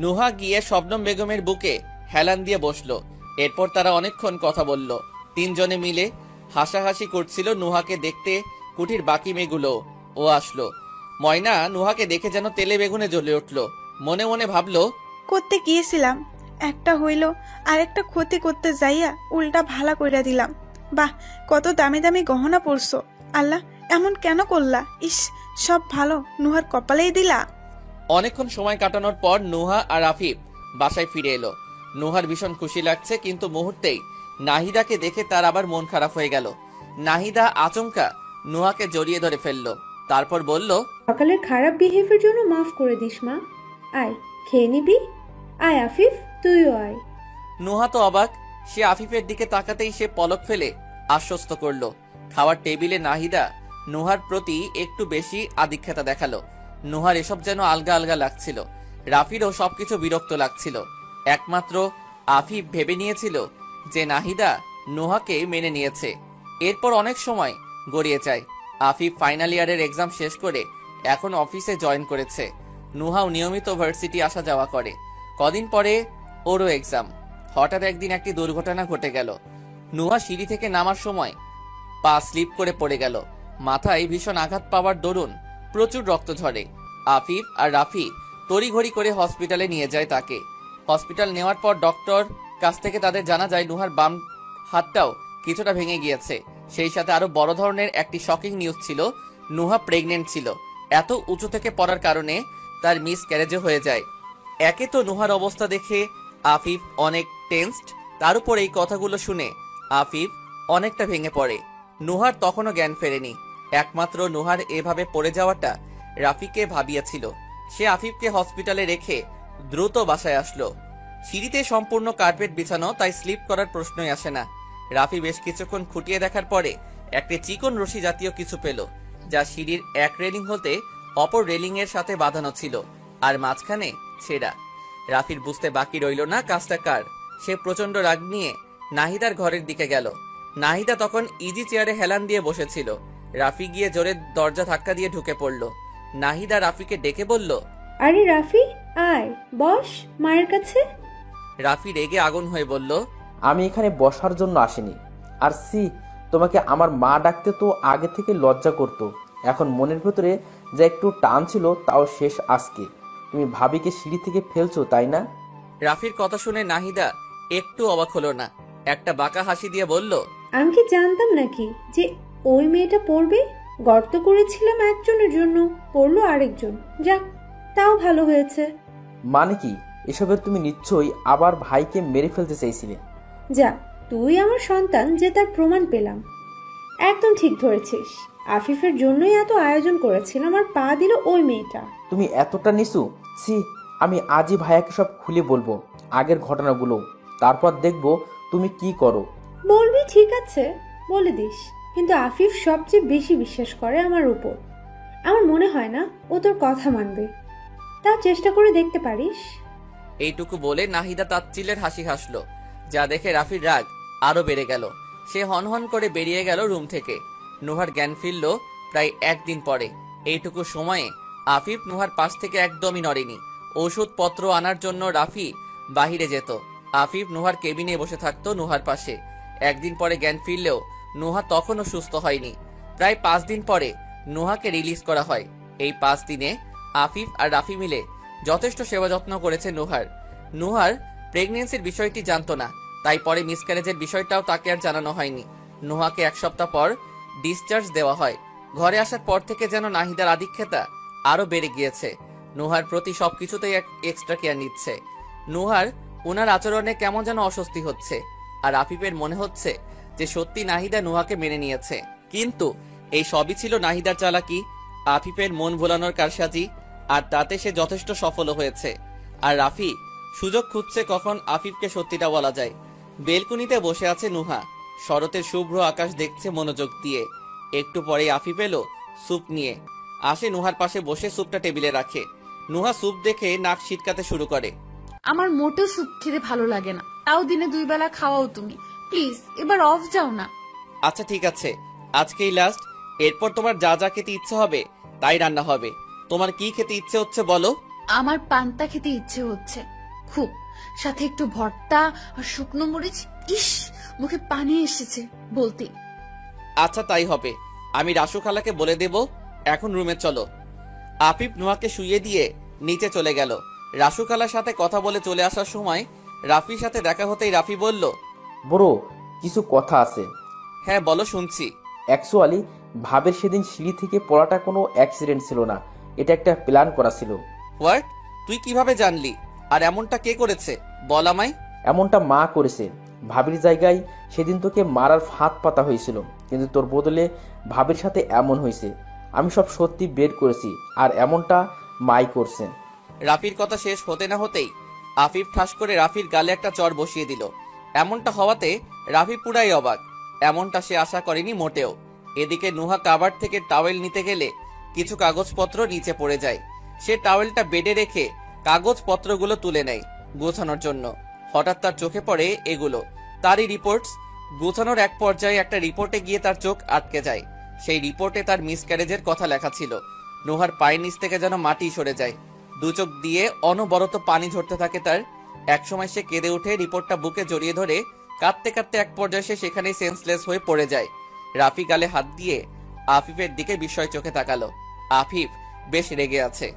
নুহা গিয়ে শবনম বেগমের বুকে হেলান দিয়ে বসলো। এরপর তারা অনেকক্ষণ কথা বলল। তিনজনে মিলে হাসাহাসি করছিল। নুহাকে দেখতে কুটির বাকি মেয়েগুলো ও আসলো। ময়না নুহাকে দেখে যেন তেলে বেগুনে জ্বলে উঠলো। মনে মনে ভাবলো, করতে গিয়েছিলাম, একটা হইল আর একটা ক্ষতি করতে যাইয়া উল্টা ভালা কইরা দিলাম। বাহ, কত দামি দামি গহনা পরছো, আল্লাহ এমন কেন করলা? ইস, সব ভালো নুহার কপালেই দিলা। অনেকক্ষণ সময় কাটানোর পর নুহা আর আফিফ বাসায় ফিরে এলো। নুহার ভীষণ খুশি লাগছে, কিন্তু মুহূর্তেই নাহিদাকে দেখে তার আবার মন খারাপ হয়ে গেল। নাহিদা আচমকা নুহাকে জড়িয়ে ধরে ফেললো। তারপর বলল, সকালের খারাপ বিহেভিয়ার জন্য মাফ করে দিস মা। আয়, খেয়ে নিবি? আয় আফিফ, তুইও আয়। নুহা তো অবাক। সে আফিফের দিকে তাকাতেই সে পলক ফেলে আশ্বস্ত করলো। খাওয়ার টেবিলে নাহিদা নুহার প্রতি একটু বেশি আদিক্ষেতা দেখালো। নুহার এসব যেন আলগা আলগা লাগছিল। রাফিরও সবকিছু বিরক্ত লাগছিল। একমাত্র আফিফ ভেবে নিয়েছিল যে নাহিদা নুহাকে মেনে নিয়েছে। এরপর অনেক সময় গড়িয়ে যায়। আফিফ ফাইনাল ইয়ারের এক্সাম শেষ করে এখন অফিসে জয়েন করেছে। নুহাও নিয়মিত ভার্সিটি আসা যাওয়া করে। কদিন পরে ওরও এক্সাম। হঠাৎ একদিন একটি দুর্ঘটনা ঘটে গেল। নুহা সিঁড়ি থেকে নামার সময় পা স্লিপ করে পড়ে গেল। মাথায় ভীষণ আঘাত পাওয়ার দরুন প্রচুর রক্ত ঝরে। আফিফ আর রাফি তড়িঘড়ি করে হসপিটালে নিয়ে যায় তাকে। হসপিটাল নেওয়ার পর ডক্টর কাছ থেকে তাদের জানা যায় নুহার বাম হাতটাও কিছুটা ভেঙে গিয়েছে। সেই সাথে আরো বড় ধরনের একটি শকিং নিউজ ছিল, নুহা প্রেগনেন্ট ছিল। এত উঁচু থেকে পড়ার কারণে তার মিসক্যারেজও হয়ে যায়। একে তো নুহার অবস্থা দেখে আফিফ অনেক টেনসড, তার উপর এই কথাগুলো শুনে আফিফ অনেকটা ভেঙে পড়ে। নুহার তখনও জ্ঞান ফেরেনি। একমাত্র নুহার এভাবে পড়ে যাওয়াটা রাফিকে ভাবিয়েছিল। সে আফিফকে হসপিটালে রেখে দ্রুত বাসায় আসলো। সিঁড়িতে সম্পূর্ণ কার্পেট বিছানো, তাই স্লিপ করার প্রশ্নই আসে না। রাফি বেশ কিছুক্ষণ খুঁটিয়ে দেখার পরে একটি চিকন রশি জাতীয় কিছু পেল, যা সিঁড়ির এক রেলিং হতে অপর রেলিং এর সাথে বাঁধানো ছিল আর মাঝখানে ছেঁড়া। রাফির বুঝতে বাকি রইল না কাজটা কার। সে প্রচন্ড রাগ নিয়ে নাহিদার ঘরের দিকে গেল। নাহিদা তখন ইজি চেয়ারে হেলান দিয়ে বসেছিল। রাফি গিয়ে জোরে দরজা ধাক্কা দিয়ে ঢুকে পড়ল। নাহিদা রাফিকে ডেকে বলল, আরে রাফি, আয় বস মায়ের কাছে। রাফি রেগে আগুন হয়ে বলল, আমি এখানে বসার জন্য আসিনি। আর সি, তোমাকে আমার মা ডাকতে তো আগে থেকে লজ্জা করতো, এখন মনের ভেতরে যা একটু টান ছিল তাও শেষ আজকে। তুমি ভাবিকে সিঁড়ি থেকে ফেলছো, তাই না? রাফির কথা শুনে নাহিদা একটু অবাক হলো না, একটা বাঁকা হাসি দিয়ে বলল, আমি কি জানতাম নাকি যে ওই মেয়েটা পড়বে? গর্ত করেছিলাম একজনের জন্য, পড়লো আরেকজন। যাক, তাও ভালো হয়েছে। মানে কি এসবের? তুমি নিশ্চয়ই আবার ভাইকে মেরে ফেলতে চাইছিলে। যা, তুই আমার সন্তান যে তার প্রমাণ পেলাম। একদম ঠিক ধরেছিস, আফিফের জন্যই এত আয়োজন করেছিলাম আর পা দিল ওই মেয়েটা। তুমি এতটা নিচু? ছি, আমি আজই ভাইয়াকে সব খুলে বলবো, আগের ঘটনাগুলো। তারপর দেখবো তুমি কি করো। বলবি, ঠিক আছে, বলে দিস। কিন্তু আফিফ সবচেয়ে বেশি বিশ্বাস করে আমার উপর। আমার মনে হয় না ও তোর কথা মানবে। তা চেষ্টা করে দেখতে পারিস। এইটুকু বলে নাহিদা তাচ্ছিলের হাসি হাসলো, যা দেখে রাফির রাগ আরো বেড়ে গেল। সে হনহন করে বেরিয়ে গেল রুম থেকে। নুহার জ্ঞান ফিরল প্রায় একদিন পরে। এইটুকু সময়ে আফিফ নুহার পাশ থেকে একদমই নড়েনি। ওষুধপত্র আনার জন্য রাফি বাহিরে যেত, আফিফ নুহার কেবিনে বসে থাকতো নুহার পাশে। একদিন পরে জ্ঞান ফিরলেও নুহা তখনও সুস্থ হয়নি। প্রায় 5 দিন পরে নুহাকে রিলিজ করা হয়। এই 5 দিনে আফিফ আর রাফি মিলে যথেষ্ট সেবা যত্ন করেছে নুহার প্রেগনেন্সির বিষয়টি জানতো না, তাই পরে মিসক্যারেজের বিষয়টাও তাকে আর জানানো হয়নি। নুহাকে 1 সপ্তাহ পর ডিসচার্জ দেওয়া হয়। ঘরে আসার পর থেকে যেন নাহিদার আধিক্যতা আরো বেড়ে গিয়েছে। নুহার প্রতি সবকিছুতেই এক্সট্রা কেয়ার নিচ্ছে। নুহার উনার আচরণে কেমন যেন অস্বস্তি হচ্ছে, আর আফিফের মনে হচ্ছে যে সত্যি নাহিদা নুহাকে মেনে নিয়েছে। কিন্তু এই সবই ছিল নাহিদার চালাকি, আফিফের মন ভোলানোর কারসাজি, আর তাতে সে যথেষ্ট সফল হয়েছে। আর রাফি সুযোগ খুঁজছে কখন আফিফকে সত্যিটা বলা যায়। বেলকুনিতে বসে আছে নুহা, শরতের শুভ্র আকাশ দেখছে মনোযোগ দিয়ে। একটু পরে আফিফ এলো স্যুপ নিয়ে, আসে নুহার পাশে বসে স্যুপটা টেবিলে রাখে। নুহা স্যুপ দেখে নাক ছিটকাতে শুরু করে। আমার মোটেও স্যুপ খেতে ভালো লাগে না, তাও দিনে 2 বেলা খাওয়াও তুমি। প্লিজ এবার অফ যাও না। আচ্ছা ঠিক আছে, আজকেই লাস্ট। এরপর তোমার যা যা খেতে ইচ্ছে হবে তাই রান্না হবে। তোমার কি খেতে ইচ্ছে হচ্ছে বলো? আমার পান্তা খেতে ইচ্ছে হচ্ছে খুব, সাথে একটু ভর্তা আর শুকনো মরিচ। ইস, মুখে পানি এসেছে বলতে। আচ্ছা তাই হবে, আমি রাসু খালাকে বলে দেব। এখন রুমে চলো। আফিফ নুহাকে শুইয়ে দিয়ে নিচে চলে গেল। রাসু খালার সাথে কথা বলে চলে আসার সময় রাফির সাথে দেখা হতেই রাফি বলল, বড় কিছু কথা আছে। হ্যাঁ বলো, শুনছি। অ্যাকচুয়ালি ভাবের সেদিন সিঁড়ি থেকে পড়াটা কোনো অ্যাক্সিডেন্ট ছিল না, এটা একটা প্ল্যান করা ছিল। হোয়াট? তুই কিভাবে জানলি? আর এমনটা কে করেছে বল আমায়। এমনটা মা করেছে। ভাবির জায়গায় সেদিন তোকে মারার ফাঁদ পাতা হয়েছিল, কিন্তু তোর বদলে ভাবির সাথে এমন হয়েছে। আমি সব সত্যি বের করেছি, আর এমনটা মাই করছে। রাফির কথা শেষ হতে না হতেই আফিফ ঠাস করে রাফির গালে একটা চড় বসিয়ে দিল। এমনটা হওয়াতে রাফি পুরাই অবাক, এমনটা সে আশা করেনি মোটেও। এদিকে নুহা কাভার থেকে টাওয়েল নিতে গেলে কিছু কাগজপত্র নিচে পড়ে যায়। সে টাওয়েলটা বেডে রেখে কাগজপত্রগুলো তুলে নেয় গোছানোর জন্য। হঠাৎ তার চোখে পড়ে এগুলো, তারই রিপোর্টস। গোছানোর এক পর্যায়ে একটা রিপোর্টে গিয়ে তার চোখ আটকে যায়। সেই রিপোর্টে তার মিসক্যারেজের কথা লেখা ছিল। নুহার পায়ের নিচ থেকে যেন মাটি সরে যায়, 2 চোখ দিয়ে অনবরত পানি ঝরতে থাকে তার। একসময় সে কেঁদে উঠে রিপোর্টটা বুকে জড়িয়ে ধরে কাঁদতে কাঁদতে এক পর্যায়ে সে সেখানেই সেন্সলেস হয়ে পড়ে যায়। রাফি গালে হাত দিয়ে আফিফের দিকে বিস্ময় চোখে তাকালো। আফিফ বেশ রেগে আছে।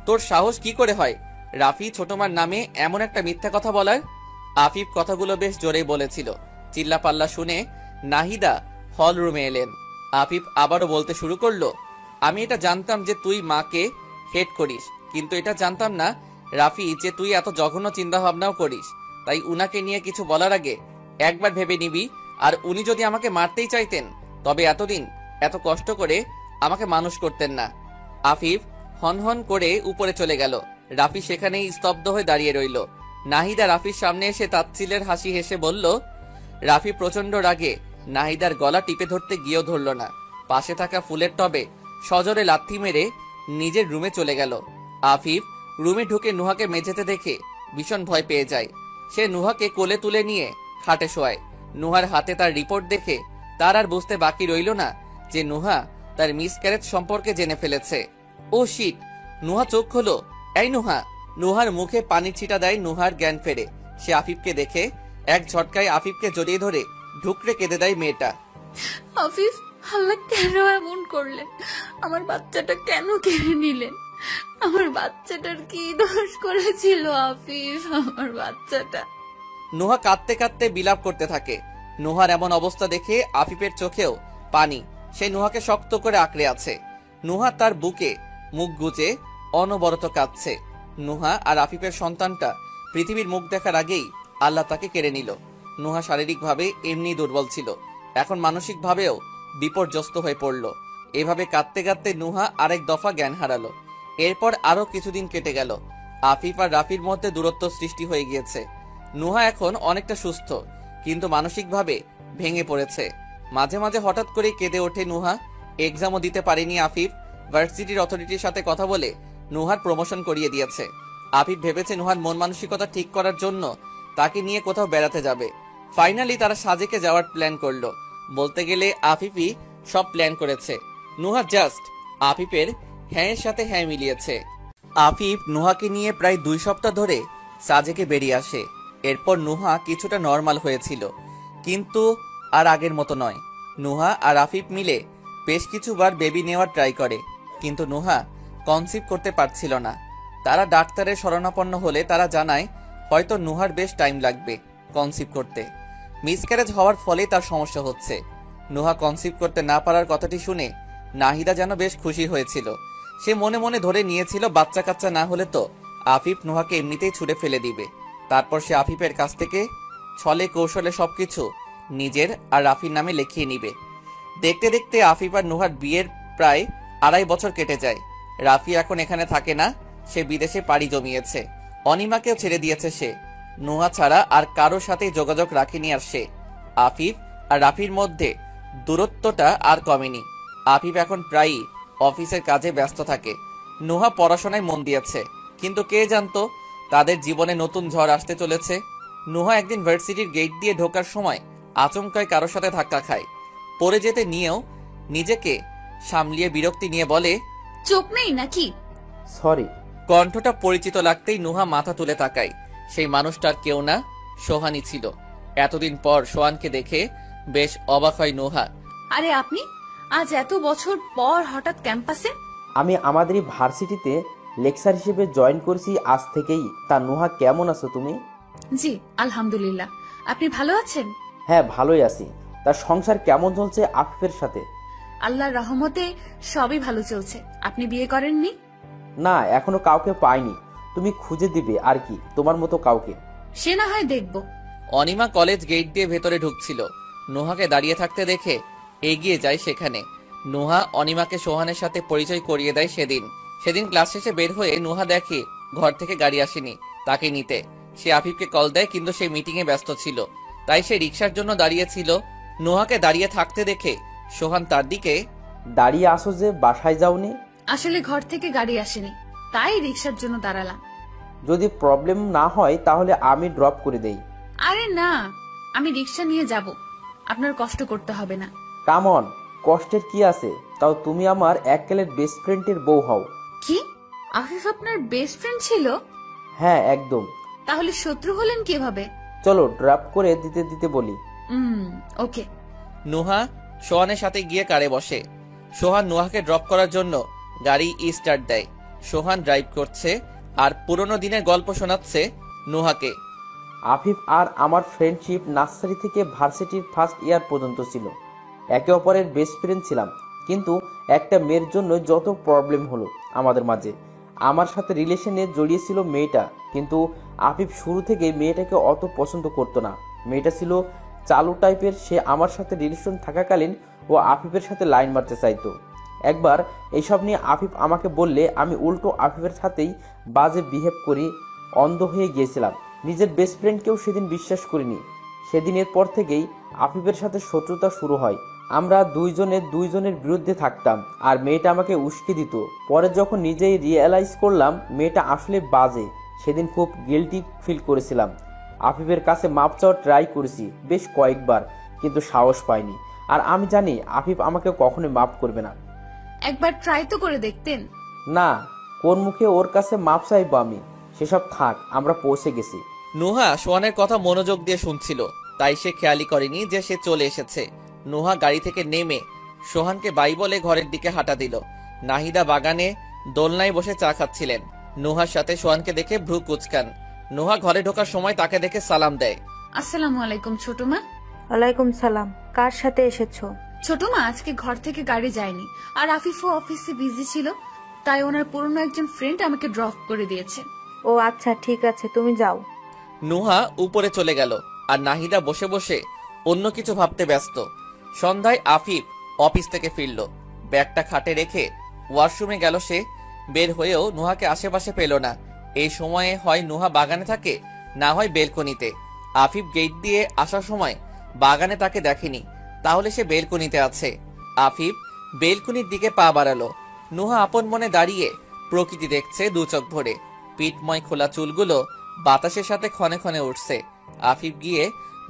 তোর সাহস কি করে হয় রাফি ছোটমার নামে এমন একটা মিথ্যা কথা বলার? আফিফ কথাগুলো বেশ জোরেই বলেছিল। চিল্লাপাল্লা শুনে নাহিদা হল রুমে এলেন। আফিফ আবারও বলতে শুরু করলো, আমি এটা জানতাম যে তুই মাকে হেট করিস, কিন্তু এটা জানতাম না রাফি যে তুই এত জঘন্য চিন্তা ভাবনাও করিস। তাই উনাকে নিয়ে কিছু বলার আগে একবার ভেবে নিবি। আর উনি যদি আমাকে মারতেই চাইতেন তবে এতদিন এত কষ্ট করে আমাকে মানুষ করতেন না। আফিফ হনহন করে উপরে চলে গেল। রাফি সেখানেই স্তব্ধ হয়ে দাঁড়িয়ে রইল। নাহিদা রাফির সামনে এসে তাচ্ছিলের হাসি হেসে বলল। রাফি প্রচন্ড রাগে নাহিদার গলা টিপে ধরতে গিয়েও ধরল না। পাশে থাকা ফুলের টবে সজোরে লাথি মেরে নিজের রুমে চলে গেল। আফিফ রুমে ঢুকে নুহাকে মেঝেতে দেখে ভীষণ ভয় পেয়ে যায়। সে নুহাকে কোলে তুলে নিয়ে খাটে শোয়ায়। নুহার হাতে তার রিপোর্ট দেখে তার আর বুঝতে বাকি রইল না যে নুহা তার মিসক্যারেজ সম্পর্কে জেনে ফেলেছে। ও শিট! নুহা চোখ হলো। এই নুহা! নুহার মুখে পানির ছিটা দেয়। নুহার জ্ঞান ফেরে। সে আফিফকে দেখে এক ঝটকায় আফিফকে জড়িয়ে ধরে ঢুকরে কেঁদে দেয় মেয়েটা। আফিফ, আল্লাহ কেন এমন করলেন? আমার বাচ্চাটা কেন কেড়ে নিলেন? আমার বাচ্চাটার কি দোষ করেছিল আফিফ? আমার বাচ্চাটা। নুহা কাঁদতে কাঁদতে বিলাপ করতে থাকে। নুহার এমন অবস্থা দেখে আফিফের চোখেও পানি। সে নুহাকে শক্ত করে আঁকড়ে আছে। নুহা তার বুকে মুখ গুজে অনবরত কাঁদছে। নুহা আর আফিফের সন্তানটা পৃথিবীর মুখ দেখার আগেই আল্লাহ তাকে কেড়ে নিল। নুহা শারীরিকভাবে এমনি দুর্বল ছিল, এখন মানসিকভাবেও বিপর্যস্ত হয়ে পড়ল। এভাবে কাঁদতে কাঁদতে নুহা আরেক দফা জ্ঞান হারালো। এরপর আরো কিছুদিন কেটে গেল। আফিফ আর রাফির মধ্যে দূরত্ব সৃষ্টি হয়ে গিয়েছে। নুহা এখন অনেকটা সুস্থ, কিন্তু মানসিকভাবে ভেঙে পড়েছে। মাঝে মাঝে হঠাৎ করে কেঁদে ওঠে নুহা। এক্সামও দিতে পারেনি আফিফ। ভার্সিটির অথরিটির সাথে কথা বলে নুহার প্রমোশন করিয়ে দিয়েছে। আফিফ ভেবেছে নুহার মন মানসিকতা ঠিক করার জন্য তাকে নিয়ে কোথাও বেড়াতে যাবে। ফাইনালি তারা সাজেকে যাওয়ার প্ল্যান করলো। বলতে গেলে আফিফই সব প্ল্যান করেছে। নুহা জাস্ট আফিফের হ্যাঁ এর সাথে হ্যাঁ মিলিয়েছে। আফিফ নুহাকে নিয়ে প্রায় 2 সপ্তাহ ধরে সাজেকে বেরিয়ে আসে। এরপর নুহা কিছুটা নর্মাল হয়েছিল, কিন্তু আর আগের মতো নয়। নুহা আর আফিফ মিলে বেশ কিছুবার বেবি নেওয়ার ট্রাই করে, কিন্তু নুহা কনসিভ করতে পারছিল না। তারা ডাক্তারের শরণাপন্ন হলে তারা জানায় হয়তো নুহার বেশ টাইম লাগবে কনসিভ করতে। মিসক্যারেজ হওয়ার ফলে তার সমস্যা হচ্ছে। নুহা কনসিভ করতে না পারার কথাটি শুনে নাহিদা যেন বেশ খুশি হয়েছিল। সে মনে মনে ধরে নিয়েছিল বাচ্চা কাচ্চা না হলে তো আফিফ নুহাকে এমনিতেই ছুঁড়ে ফেলে দিবে। তারপর সে আফিফের কাছ থেকে ছলে কৌশলে সবকিছু নিজের আর রাফির নামে লিখিয়ে নিবে। দেখতে দেখতে আফিফ আর নুহার বিয়ের প্রায় 2.5 বছর কেটে যায়। রাফি এখন এখানে থাকে না, সে বিদেশে পাড়ি জমিয়েছে। অনিমাকেও ছেড়ে দিয়েছে সে। নুহা ছাড়া আর কারোর সাথে যোগাযোগ রাখেনি আর সে। আফিফ আর রাফির মধ্যে দূরত্বটা আর কমেনি। আফিফ এখন প্রায়ই অফিসের কাজে ব্যস্ত থাকে। নুহা পড়াশোনায় মন দিয়েছে, কিন্তু কে জানতো তাদের জীবনে নতুন ঝড় আসতে চলেছে। নুহা একদিন ভার্সিটির গেট দিয়ে ঢোকার সময় আচমকায় কারোর সাথে ধাক্কা খায়। পড়ে যেতে নিয়েও নিজেকে সামলিয়ে বিরক্তি নিয়ে বলে, চোখ নেই নাকি? সরি। কণ্ঠটা পরিচিত লাগতেই নুহা মাথা তুলে তাকায়। সেই মানুষটার কেউ না, সোহানই ছিল। এতদিন পর সোহানকে দেখে বেশ অবাক হয় নুহা। আরে আপনি আজ এত বছর পর হঠাৎ ক্যাম্পাসে? আমি আমাদেরই ভার্সিটিতে লেকচার হিসেবে জয়েন করেছি আজ থেকেই। তা নুহা, কেমন আছো তুমি? জি আলহামদুলিল্লাহ, আপনি ভালো আছেন? হ্যাঁ, ভালোই আছি। তার সংসার কেমন চলছে আফিফের সাথে? আল্লাহর রহমতে সবই ভালো চলছে। আপনি বিয়ে করেননি? না, এখনো কাউকে পাইনি। তুমি খুঁজে দিবে আর কি, তোমার মতো কাউকে। সে না হয় দেখব। অনিমা কলেজ গেট দিয়ে ভেতরে ঢুকছিল। নুহাকে দাঁড়িয়ে থাকতে দেখে এগিয়ে যায় সেখানে। নুহা অনিমাকে সোহানের সাথে পরিচয় করিয়ে দেয়। সেদিন ক্লাস শেষে বের হয়ে নুহা দেখে ঘর থেকে গাড়ি আসেনি তাকে নিতে। সে আফিফকে কল দেয়, কিন্তু সে মিটিং এ ব্যস্ত ছিল, তাই সে রিক্সার জন্য দাঁড়িয়েছিল। নুহাকে দাঁড়িয়ে থাকতে দেখে সোহান তার দিকে, দাঁড়িয়ে আসো যে, বাসায় যাওনি? আসলে ঘর থেকে গাড়ি আসেনি, তাই রিক্সার জন্য দাঁড়ালাম। যদি প্রবলেম না হয় তাহলে আমি ড্রপ করে দেই। আরে না, আমি রিক্সা নিয়ে যাব, আপনার কষ্ট করতে হবে না। কাম অন, কষ্টের কি আছে? তাও তুমি আমার এককালের বেস্ট ফ্রেন্ডের বউ হও। কি? আফিফ আপনার বেস্ট ফ্রেন্ড ছিল? হ্যাঁ, একদম। তাহলে শত্রু হলেন কিভাবে? চলো ড্রপ করে দিতে দিতে বলি। ওকে। নুহা সোহানের সাথে গিয়ে কারে বসে। সোহান নুহাকে ড্রপ করার জন্য গাড়ি স্টার্ট দেয়। সোহান ড্রাইভ করছে আর পুরনো দিনের গল্প শোনাচ্ছে নুহাকে। আফিফ আর আমার ফ্রেন্ডশিপ নার্সারি থেকে ভার্সিটির ফার্স্ট ইয়ার পর্যন্ত ছিল। একে অপরের বেস্ট ফ্রেন্ড ছিলাম, কিন্তু একটা মেয়ের জন্য যত প্রবলেম হলো আমাদের মাঝে। আমার সাথে রিলেশনে জড়িয়েছিল মেয়েটা, কিন্তু আফিফ শুরু থেকে মেয়েটাকে অত পছন্দ করতো না। মেয়েটা ছিল চালু টাইপের। সে আমার সাথে রিলেশন থাকাকালীন ও আফিফের সাথে লাইন মারতে চাইতো। একবার এইসব নিয়ে আফিফ আমাকে বললে আমি উল্টো আফিফের সাথেই বাজে বিহেভ করি। অন্ধ হয়ে গিয়েছিলাম। নিজের বেস্ট ফ্রেন্ডকেও সেদিন বিশ্বাস করিনি। সেদিনের পর থেকেই আফিফের সাথে শত্রুতা শুরু হয়। আমরা দুইজনের বিরুদ্ধে থাকতাম, আর মেয়েটা আমাকে উস্কে দিত। পরে যখন নিজেই রিয়েলাইজ করলাম মেয়েটা আসলে বাজে, সেদিন খুব গিল্টি ফিল করেছিলাম। আফিফের কাছে মাপ চাওয়ার ট্রাই করেছি বেশ কয়েকবার, কিন্তু সাহস পাইনি। আর আমি জানি আফিফ আমাকে কখনোই মাপ করবে না। একবার ট্রাই তো করে দেখতেন। না, কোন মুখে ওর কাছে মাপ চাইবো আমি? সেসব থাক, আমরা পৌঁছে গেছি। নুহা সোহানের কথা মনোযোগ দিয়ে শুনছিল, তাই সে খেয়ালই করেনি যে সে চলে এসেছে। নুহা গাড়ি থেকে নেমে সোহানকে বাই বলে ঘরের দিকে হাঁটা দিল। নাহিদা বাগানে দোলনায় বসে চা খাচ্ছিলেন। নুহার সাথে সোহানকে দেখে ভ্রু কুচকান। নুহা ঘরে ঢোকার সময় তাকে দেখে সালাম দেয়। আসসালামু আলাইকুম ছোট মা। ওয়ালাইকুম সালাম। কার সাথে এসেছো? ছোট মা আজকে ঘর থেকে গাড়ি যায়নি, আর আফিফও অফিসে বিজি ছিল, তাই ওনার পুরনো একজন ফ্রেন্ড আমাকে ড্রপ করে দিয়েছে। ও আচ্ছা, ঠিক আছে, তুমি যাও। নুহা উপরে চলে গেল, আর নাহিদা বসে বসে অন্য কিছু ভাবতে ব্যস্ত। সন্ধ্যায় আফিফ অফিস থেকে ফিরল। ব্যাগটা খাটে রেখে ওয়াশরুমে গেল সে। বের হয়েও নুহাকে আশেপাশে পেল না। এই সময়ে হয় নুহা বাগানে থাকে, না হয় বেলকনিতে। আফিফ গেট দিয়ে আসার সময় বাগানে তাকে দেখেনি, তাহলে সে বেলকনিতে আছে। আফিফ বেলকনির দিকে পা বাড়ালো। নুহা আপন মনে দাঁড়িয়ে প্রকৃতি দেখছে দু চোখ ভরে। পিঠময় খোলা চুলগুলো বাতাসের সাথে ক্ষণে ক্ষণে উঠছে। আফিফ গিয়ে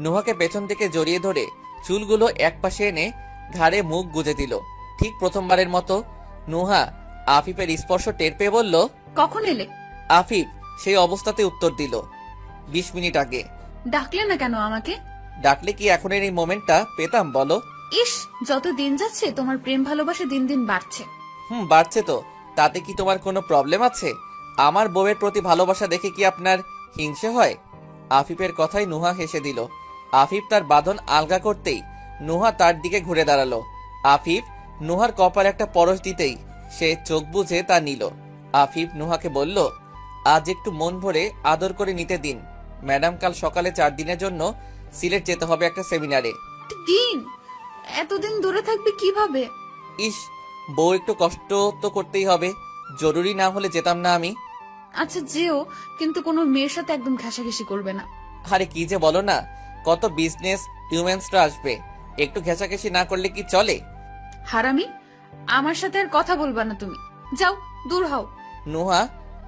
নুহাকে পেছন থেকে জড়িয়ে ধরে চুলগুলো একপাশে এনে ঘাড়ে মুখ গুজে দিল। ঠিক প্রথমবারের মতো নুহা আফিফের স্পর্শ টের পেয়ে বলল, কখন এলে? আফিফ সেই অবস্থাতে উত্তর দিল, 20 মিনিট আগে। ডাকলে না কেন আমাকে? ডাকলে কি এখনের এই মোমেন্টটা পেতাম বলো? ইস, যত দিন যাচ্ছে তোমার প্রেম ভালোবাসা দিন দিন বাড়ছে। বাড়ছে তো, তাতে কি তোমার কোনো প্রবলেম আছে? আমার বউয়ের প্রতি ভালোবাসা দেখে কি আপনার হিংসে হয়? আফিফের কথায় নুহা হেসে দিল। আফিফ তার বাঁধন আলগা করতেই নুহা তার দিকে ঘুরে দাঁড়ালো। আফিফ নুহার কপালে একটা পরশ দিতেই সে চোখ বুজে তা নিল। আফিফ নুহাকে বলল, আজ একটু মন ভরে আদর করে নিতে দিন। ম্যাডাম কাল সকালে 4 দিনের জন্য সিলেট যেতে হবে একটা সেমিনারে। দিন এতদিন দূরে থাকবে কিভাবে? ইস, বউ একটু কষ্ট তো করতেই হবে, জরুরি না হলে যেতাম না আমি। আচ্ছা যেও, কিন্তু কোনো মেয়ের সাথে একদম ঘেঁষাঘেঁষি করবে না। আরে কি যে বলো না, কত বিজনেস হিউম্যানসরা আসবে, একটু ঘেঁষাঘেঁষি না করলে কি চলে? হারামি, আমার সাথে আর কথা বলবা না তুমি। যাও, দূর হও। নুহা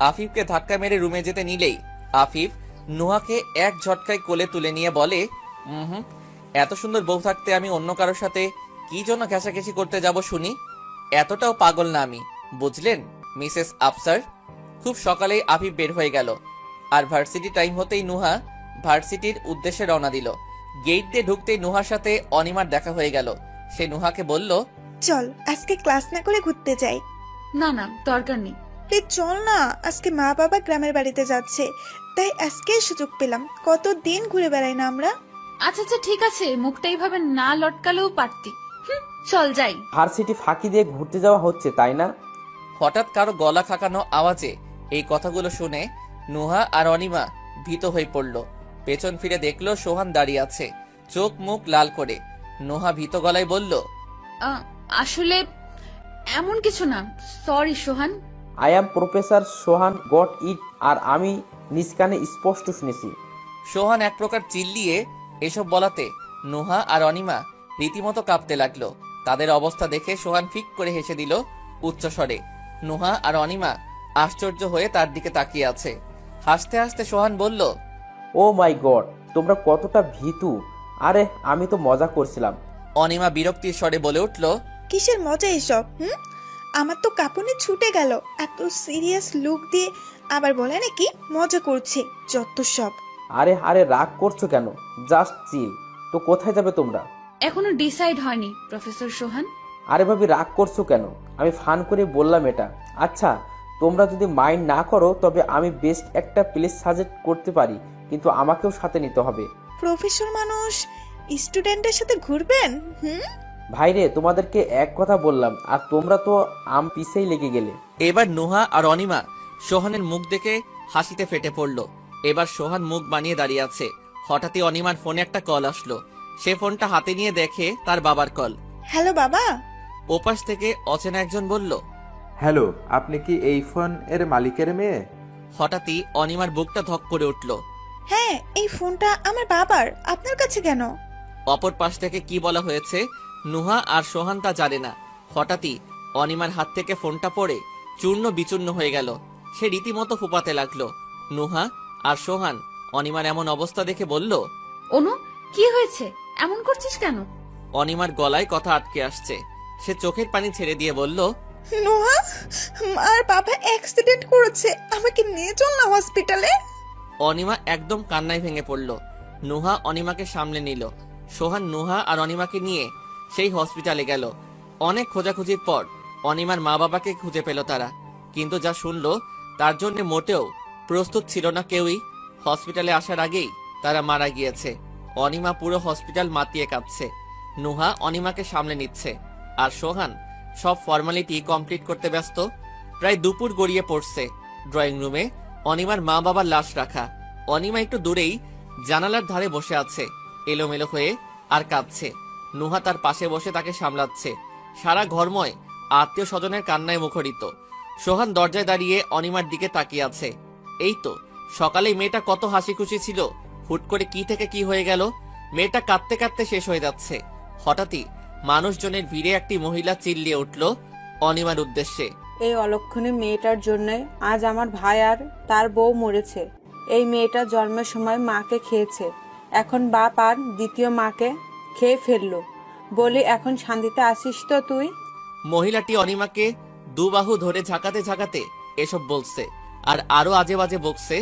আফিফকে ধাক্কা মেরে রুমে যেতে নিলেই আফিফ নুহাকে এক ঝটকায় কোলে তুলে নিয়ে বলে, এত সুন্দর বউ থাকতে আমি অন্য কারোর সাথে কি জন্য ঘেঁষাঘেঁষি করতে যাব শুনি? এতটাও পাগল না আমি, বুঝলেন মিসেস আফসার। খুব সকালেই আফিফ বের হয়ে গেল, আর ভার্সিটি টাইম হতেই নুহা ভার্সিটির উদ্দেশ্যে রওনা দিল। গেট দিয়ে ঢুকতেই নুহার সাথে অনিমার দেখা হয়ে গেল। সে নুহাকে বলল, চল আজকে ক্লাস না করে ঘুরতে যাই। না না, দরকার নেই। প্লিজ চল না, আজকে মা বাবা গ্রামের বাড়িতে যাচ্ছে, তাই আজকেই সুযোগ পেলাম। কতদিন ঘুরে বেড়াই না আমরা। আচ্ছা আচ্ছা ঠিক আছে, মুখটা এইভাবে না লটকালেও পারতি। চল যাই। ভার্সিটি ফাঁকি দিয়ে ঘুরতে যাওয়া হচ্ছে, তাই না? হঠাৎ কারো গলা খাকানো আওয়াজে এই কথাগুলো শুনে নুহা আর অনিমা ভীত হয়ে পড়ল। পেছন ফিরে দেখলো সোহান দাঁড়িয়ে আছে, চোখ মুখ লাল করে। নুহা ভীত গলায় বলল, আসলে এমন কিছু না, sorry Sohan. I am professor Sohan got it. আর আমি নিজ কানে স্পষ্ট শুনেছি। সোহান এক প্রকার চিল্লিয়ে এসব বলাতে নুহা আর অনিমা রীতিমতো কাঁপতে লাগলো। তাদের অবস্থা দেখে সোহান ফিক করে হেসে দিল উচ্চস্বরে। নুহা আর অনিমা আশ্চর্য হয়ে তার দিকে তাকিয়ে আছে। হাসতে হাসতে সোহান বলল, ও মাই গড, তোমরা কতটা ভীতু। আরে আমি তো মজা করছিলাম। অনিমা বিরক্তির স্বরে বলে উঠল, কিসের মজা এসব? আমার তো কাঁপুনি ছুটে গেল। এত সিরিয়াস লুক দিয়ে আবার বলে নাকি মজা করছে, যত সব। আরে আরে রাগ করছো কেন? Just chill. তো কোথায় যাবে তোমরা? এখনো ডিসাইড হয়নি প্রফেসর সোহান। আরে ভাবি রাগ করছো কেন? আমি ফান করে বললাম এটা। আচ্ছা তোমরা যদি মাইন্ড না করো তবে আমি বেস্ট একটা প্লেস সাজেস্ট করতে পারি, কিন্তু আমাকেও সাথে নিতে হবে। প্রফেসর মানুষ স্টুডেন্টের সাথে ঘুরবেন? ভাইরে, তোমাদেরকে এক কথা বললাম আর তোমরা তো আম পিছেই লেগে গেলে। এবার নুহা আর অনিমা সোহানের মুখ দেখে হাসিতে ফেটে পড়ল। এবার সোহান মুখ বানিয়ে দাঁড়িয়ে আছে। হঠাৎই অনিমার ফোনে একটা কল আসলো। সে ফোনটা হাতে নিয়ে দেখে তার বাবার কল। হ্যালো বাবা। ওপাশ থেকে অচেনা একজন বলল, হ্যালো, আপনি কি এই ফোন এর মালিকের মেয়ে? হঠাৎই অনিমার বুকটা ধক করে উঠল। হ্যাঁ, এই ফোনটা আমার বাবার, আপনার কাছে কেন? অপর পাশ থেকে কি বলা হয়েছে নুহা আর সোহান তা জানে না। হঠাৎই অনিমার হাত থেকে ফোনটা পড়ে চূর্ণ বিচূর্ণ হয়ে গেল। সে রীতিমতো ফুপাতে লাগলো। নুহা আর সোহান অনিমার এমন অবস্থা দেখে বলল, অনু, কি হয়েছে? এমন করছিস কেন? অনিমার গলায় কথা আটকে আসছে। সে চোখের পানি ছেড়ে দিয়ে বলল, নোহা, আর বাবা অ্যাক্সিডেন্ট করেছে, আমাকে নিয়ে চল না হসপিটালে। অনিমা একদম কান্নায় ভেঙে পড়ল। নুহা অনিমাকে সামলে নিল। সোহান নুহা আর অনিমাকে নিয়ে সেই হসপিটালে গেল। অনেক খোঁজাখুঁজির পর অনিমার মা বাবাকে খুঁজে পেল তারা, কিন্তু যা শুনলো তার জন্য মোটেও প্রস্তুত ছিল না কেউই। হসপিটালে আসার আগেই তারা মারা গিয়েছে। অনিমা পুরো হসপিটাল মাতিয়ে কাঁদছে। নুহা অনিমাকে সামলে নিচ্ছে, আর সোহান সব ফর্মালিটি কমপ্লিট করতে ব্যস্ত। প্রায় দুপুর গড়িয়ে পড়ছে। ড্রয়িং রুমে অনিমার মা বাবার লাশ রাখা। অনিমা একটু দূরেই জানালার ধারে বসে আছে, এলোমেলো হয়ে আর কাঁদছে। নুহা তার পাশে বসে তাকে সামলাচ্ছে। সারা ঘরময় আত্মীয় স্বজনের কান্নায় মুখরিত। সোহান দরজায় দাঁড়িয়ে অনিমার দিকে তাকিয়ে আছে। এই তো সকালেই মেয়েটা কত হাসি খুশি ছিল, হুট করে কি থেকে কি হয়ে গেল। মেয়েটা কাঁদতে কাঁদতে শেষ হয়ে যাচ্ছে। হঠাৎই মানুষজনের ভিড়ে একটি মহিলা চিল্লিয়ে উঠল, অনিমার উদ্দেশ্যে। এই অলক্ষণী মেয়েটার জন্য আজ আমার ভাই আর তার বউ মরেছে। এই মেয়েটা জন্মের সময় মাকে খেয়েছে, এখন বাপ আর দ্বিতীয় মাকে খেয়ে ফেললো। বলি এখন শান্তিতে আসিস তো তুই? মহিলাটি অনিমাকে দুবাহু ধরে ঝাঁকাতে ঝাঁকাতে এসব বলছে আর আরো আজে বাজে বকছে।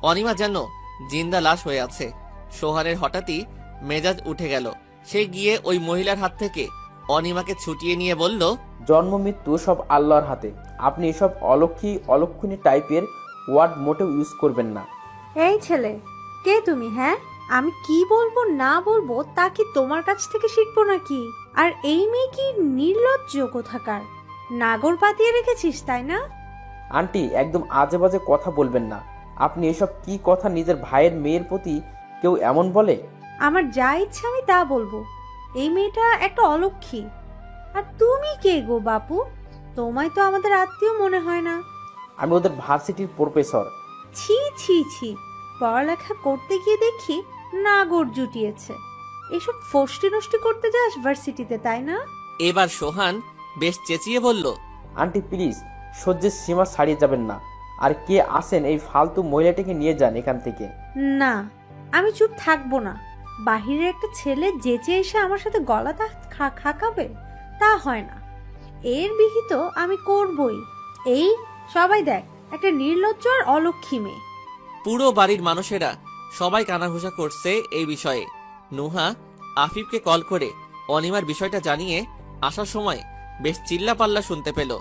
অনিমা যেন জিন্দা লাশ হয়ে আছে। সোহানের হঠাৎই মেজাজ উঠে গেল। সে গিয়ে ওই মহিলার হাত থেকে অনিমাকে ছুটিয়ে নিয়ে বলল, জন্ম মৃত্যু সব আল্লাহর হাতে। আপনি এসব অলক্ষণী টাইপের ওয়ার্ড মোটেও ইউজ করবেন না। এই ছেলে, কে তুমি? হ্যাঁ, আমি কি বলবো না বলবো তা কি তোমার কাছ থেকে শিখবো নাকি? আর এই মেয়ে কি নির্লজ্জ কোথাকার! নাগর পাতিয়ে রেখেছিস তাই না? আন্টি, একদম আজে বাজে কথা বলবেন না। আপনি এসব কি কথা? নিজের ভাইয়ের মেয়ের প্রতি কেউ এমন বলে? আমার যা ইচ্ছা আমি তা বলবো। এই মেয়েটা একটা অলক্ষী। আর তুমি কে গো বাপু? তোমায় তো আমাদের আত্মীয় মনে হয় না। আমি ওদের ভার্সিটির প্রফেসর। ছি ছি ছি, পড়ালেখা করতে গিয়ে দেখি নাগর জুটিয়েছে। এসব ফষ্টি নষ্টি করতে যাস ভার্সিটিতে তাই না? এবার সোহান বেশ চেঁচিয়ে বলল, আন্টি প্লিজ, সহ্যের সীমা ছাড়িয়ে যাবেন না। আর কে আসেন এই ফালতু মহিলাটিকে নিয়ে যান এখান থেকে। না, আমি চুপ থাকবো না। বাহিরে একটা ছেলে যেচে এসে আমার সাথে গলাটা খাকাবে, তা হয় না। এর বিহিত আমি করবই। এই সবাই দেখ, একটা নির্লজ্জ আর অলক্ষী মেয়ে। পুরো বাড়ির মানুষেরা সবাই কানাঘুষা করছে এই বিষয়ে। নুহা আফিফকে কল করে অনিমার বিষয়টা জানিয়ে আসার সময় বেশ চিল্লাপাল্লা শুনতে পেল।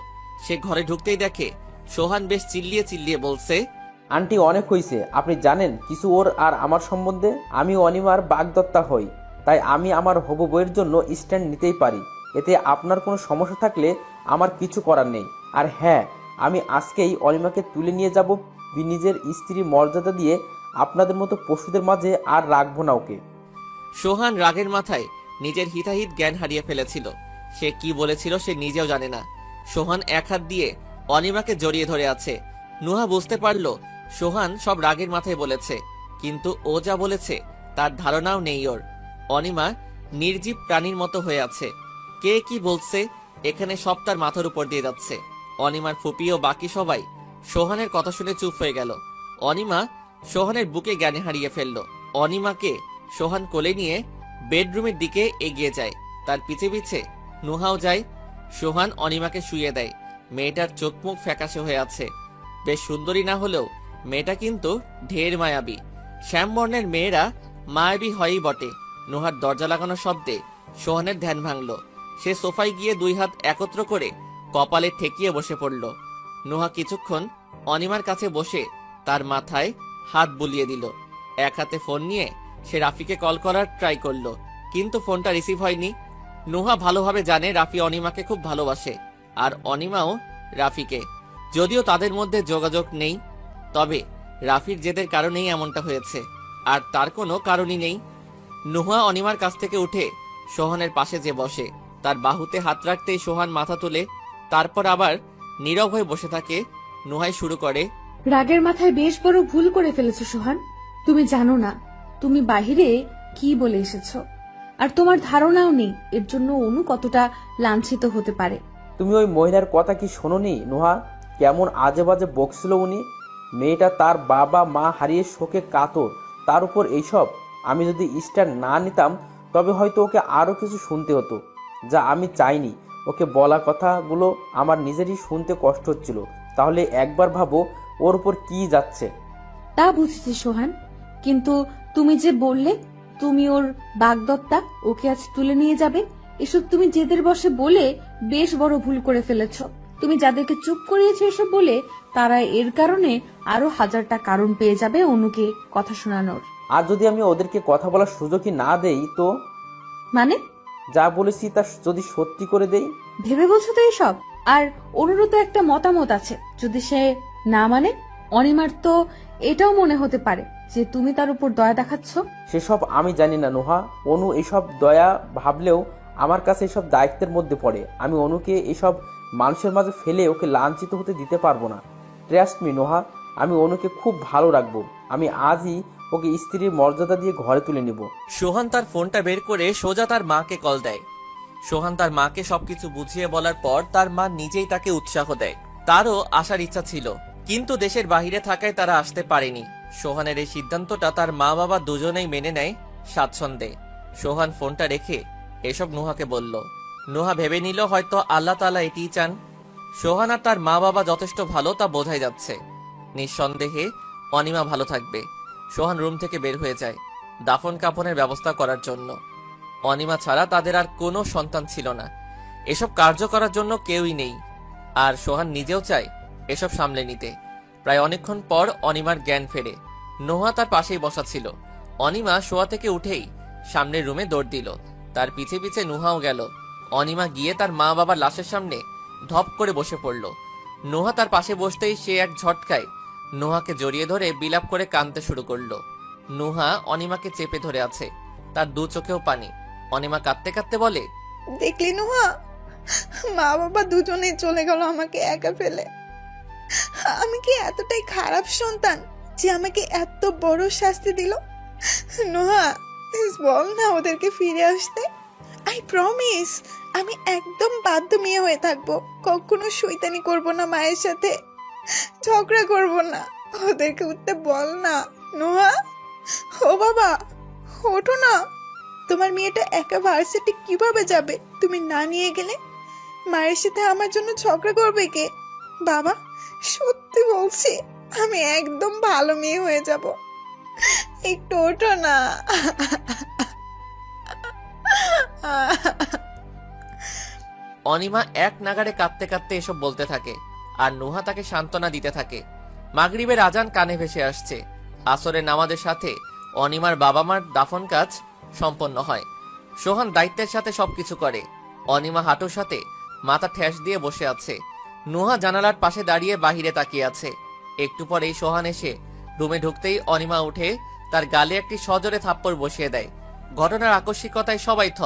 সে ঘরে ঢুকতেই দেখে সোহান বেশ চিল্লিয়ে চিল্লিয়ে বলছে, আন্টি অনেক হয়েছে। আপনি জানেন কিছু ওর আর আমার সম্বন্ধে? আমি অনিমার বাগদত্তা হই, তাই আমি আমার হবু বইয়ের জন্য স্ট্যান্ড নিতেই পারি। এতে আপনার কোনো সমস্যা থাকলে আমার কিছু করার নেই। আর হ্যাঁ, আমি আজকেই অনিমাকে তুলে নিয়ে যাব। নিজের স্ত্রী মর্যাদা দিয়ে আপনাদের মতো পশুদের মাঝে আর রাখবো না ওকে। সোহান রাগের মাথায় নিজের হিতাহিত জ্ঞান হারিয়ে ফেলেছিল। সে কি বলেছিল সে নিজেও জানে না। সোহান এক হাত দিয়ে অনিমাকে জড়িয়ে ধরে আছে। নুহা বুঝতে পারল সোহান সব রাগের মাথায় বলেছে, কিন্তু ও যা বলেছে তার ধারণাও নেই ওর। অনিমা নির্জীব প্রাণীর মতো হয়ে আছে। কে কি বলছে এখানে সব তার মাথার উপর দিয়ে যাচ্ছে। অনিমার ফুপি ও বাকি সবাই সোহানের কথা শুনে চুপ হয়ে গেল। অনিমা সোহানের বুকে জ্ঞানে হারিয়ে ফেলল। অনিমাকে সোহান কোলে নিয়ে বেডরুমের দিকে এগিয়ে যায়। তার পিছে পিছে নুহাও যায়। সোহান অনিমাকে শুইয়ে দেয়। মেয়েটার চোখ মুখ ফ্যাকাশে হয়ে আছে। বেশ সুন্দরী না হলেও মেয়েটা কিন্তু ঢের মায়াবী। শ্যামবর্ণের মেয়েরা মায়াবী হয়ই বটে। নুহার দরজা লাগানো শব্দে সোহানের ধ্যান ভাঙল। সে সোফায় গিয়ে দুই হাত একত্র করে কপালে ঠেকিয়ে বসে পড়ল। নুহা কিছুক্ষণ অনিমার কাছে বসে তার মাথায় হাত বুলিয়ে দিল। এক হাতে ফোন নিয়ে সে রাফিকে কল করার ট্রাই করলো, কিন্তু ফোনটা রিসিভ হয়নি। নুহা ভালোভাবে জানে রাফি অনিমাকে খুব ভালোবাসে, আর অনিমাও রাফিকে। যদিও তাদের মধ্যে যোগাযোগ নেই, তবে রাফির জেদের কারণেই এমনটা হয়েছে, আর তার কোনো কারণই নেই। নুহা অনিমার কাছ থেকে উঠে সোহানের পাশে যে বসে। তার বাহুতে হাত রাখতেই সোহান মাথা তোলে, তারপর আবার নীরব হয়ে বসে থাকে। নুহাই শুরু করে, রাগের মাথায় বেশ বড় ভুল করে ফেলেছো সোহান। তুমি জানো না তুমি বাহিরে কি বলে এসেছো, আর তোমার ধারণাও নেই এর জন্য অনু কতটা লাঞ্ছিত হতে পারে। তুমি ওই মহিলার কথা কি শোনোনি নুহা? কেমন আজে বাজে বকছিল উনি। মেয়েটা তার বাবা মা হারিয়ে শোকে কাতর, তার উপর এইসব। আমি যদি স্ট্যান্ড না নিতাম তবে হয়তো ওকে আরো কিছু শুনতে হতো, যা আমি চাইনি। ওকে বলা কথাগুলো আমার নিজেরই শুনতে কষ্ট হচ্ছিল। তাহলে একবার ভাবো ওর উপর কি যাচ্ছে। তা বুঝেছি সোহান, কিন্তু তুমি যে বললে তুমি ওর বাগদত্তা, ওকে আজ তুলে নিয়ে যাবে, এসব তুমি জেদের বসে বলে বেশ বড় ভুল করে ফেলেছ। তুমি যাদেরকে চুপ করিয়েছো এসব বলে, তারা এর কারণে আরো হাজারটা কারণ পেয়ে যাবে অনুকে কথা শোনানোর। আর যদি আমি ওদেরকে কথা বলার সুযোগই না দেই তো? মানে? যা বলেছি তা যদি সত্যি করে দেই। ভেবে বলছো তো এসব? আর অনুরও তো একটা মতামত আছে, যদি সে না মানে? অনিমার তো এটাও মনে হতে পারে যে তুমি তার উপর দয়া দেখাচ্ছ। সেসব আমি জানি না নুহা। অনু এসব দয়া ভাবলেও আমার কাছে এসব দায়িত্বের মধ্যে পড়ে। আমি অনুকে এসব মানুষের মাঝে ফেলে ওকে লাঞ্ছিত হতে দিতে পারবো না। ট্রাস্ট মি নুহা, আমি অনুকে খুব ভালো রাখবো। আমি আজই ওকে স্ত্রীর মর্যাদা দিয়ে ঘরে তুলে নিব। সোহান তার ফোনটা বের করে সোজা তার মাকে কল দেয়। সোহান তার মাকে সবকিছু বুঝিয়ে বলার পর তার মা নিজেই তাকে উৎসাহ দেয়। তারও আসার ইচ্ছা ছিল, কিন্তু দেশের বাহিরে থাকায় তারা আসতে পারেনি। সোহানের এই সিদ্ধান্তটা তার মা বাবা দুজনেই মেনে নেয় স্বাচ্ছন্দ্যে। সোহান ফোনটা রেখে এসব নুহাকে বলল। নুহা ভেবে নিল হয়তো আল্লাহ তাআলা এটিই চান। সোহান আর তার মা বাবা যথেষ্ট ভালো তা বোঝাই যাচ্ছে। নিঃসন্দেহে অনিমা ভালো থাকবে। সোহান রুম থেকে বের হয়ে যায় দাফন কাফনের ব্যবস্থা করার জন্য। অনিমা ছাড়া তাদের আর কোনো সন্তান ছিল না, এসব কার্য করার জন্য কেউই নেই। আর সোহান নিজেও চায় এসব সামলে নিতে। প্রায় অনেকক্ষণ পর অনিমার জ্ঞান ফেরে। নোহা তার পাশেই বসা ছিল। অনিমা শোয়া থেকে উঠেই সামনের রুমে দৌড় দিল, তার পিছে পিছে নুহাও গেল। অনিমা গিয়ে তার মা বাবার লাশের সামনে ধপ করে বসে পড়ল। নোহা তার পাশে বসতেই সে এক ঝটকায় নোহাকে জড়িয়ে ধরে বিলাপ করে কাঁদতে শুরু করলো। নুহা অনিমাকে চেপে ধরে আছে, তার দু চোখেও পানি। অনিমা কাঁদতে কাঁদতে বলে, দেখলি নুহা, মা বাবা দুজনেই চলে গেল আমাকে একা ফেলে। আমি কি এতটাই খারাপ সন্তান যে আমাকে এত বড় শাস্তি দিল? নুহা, প্লিজ বল না ওদেরকে ফিরে আসতে। আই প্রমিস, আমি একদম বাধ্য মেয়ে হয়ে থাকবো। কখনো শয়তানি করব না, মায়ের সাথে ঝগড়া করব না। ওদেরকে উঠতে বল না নুহা। ও বাবা, ওঠো না। তোমার মেয়েটা একা ভার্সিটি কিভাবে যাবে তুমি না নিয়ে গেলে? মায়ের সাথে আমার জন্য ঝগড়া করবে কে? বাবা, সত্যি বলছি, আমি একদম ভালো মেয়ে হয়ে যাব। একটু ওঠো না। অনিমা এক নাগাড়ে কাঁদতে কাঁদতে এসব বলতে থাকে আর নুহা তাকে সান্ত্বনা দিতে থাকে। মাগরিবের আজান কানে ভেসে আসছে। আসরের নামাজের সাথে অনিমার বাবা মার দাফন কাজ সম্পন্ন হয়। সোহান দায়িত্বের সাথে সবকিছু করে। অনিমা হাঁটুর সাথে মাথা ঠেস দিয়ে বসে আছে। নুহা জানালার পাশে দাঁড়িয়ে বাহিরে তাকিয়ে আছে। একটু পরেই সোহান এসে রুমে ঢুকতেই অনিমা উঠে তার গালে একটি সজোরে থাপ্পড় বসিয়ে দেয়। ঘটনার আকস্মিকতায় সবাই থ।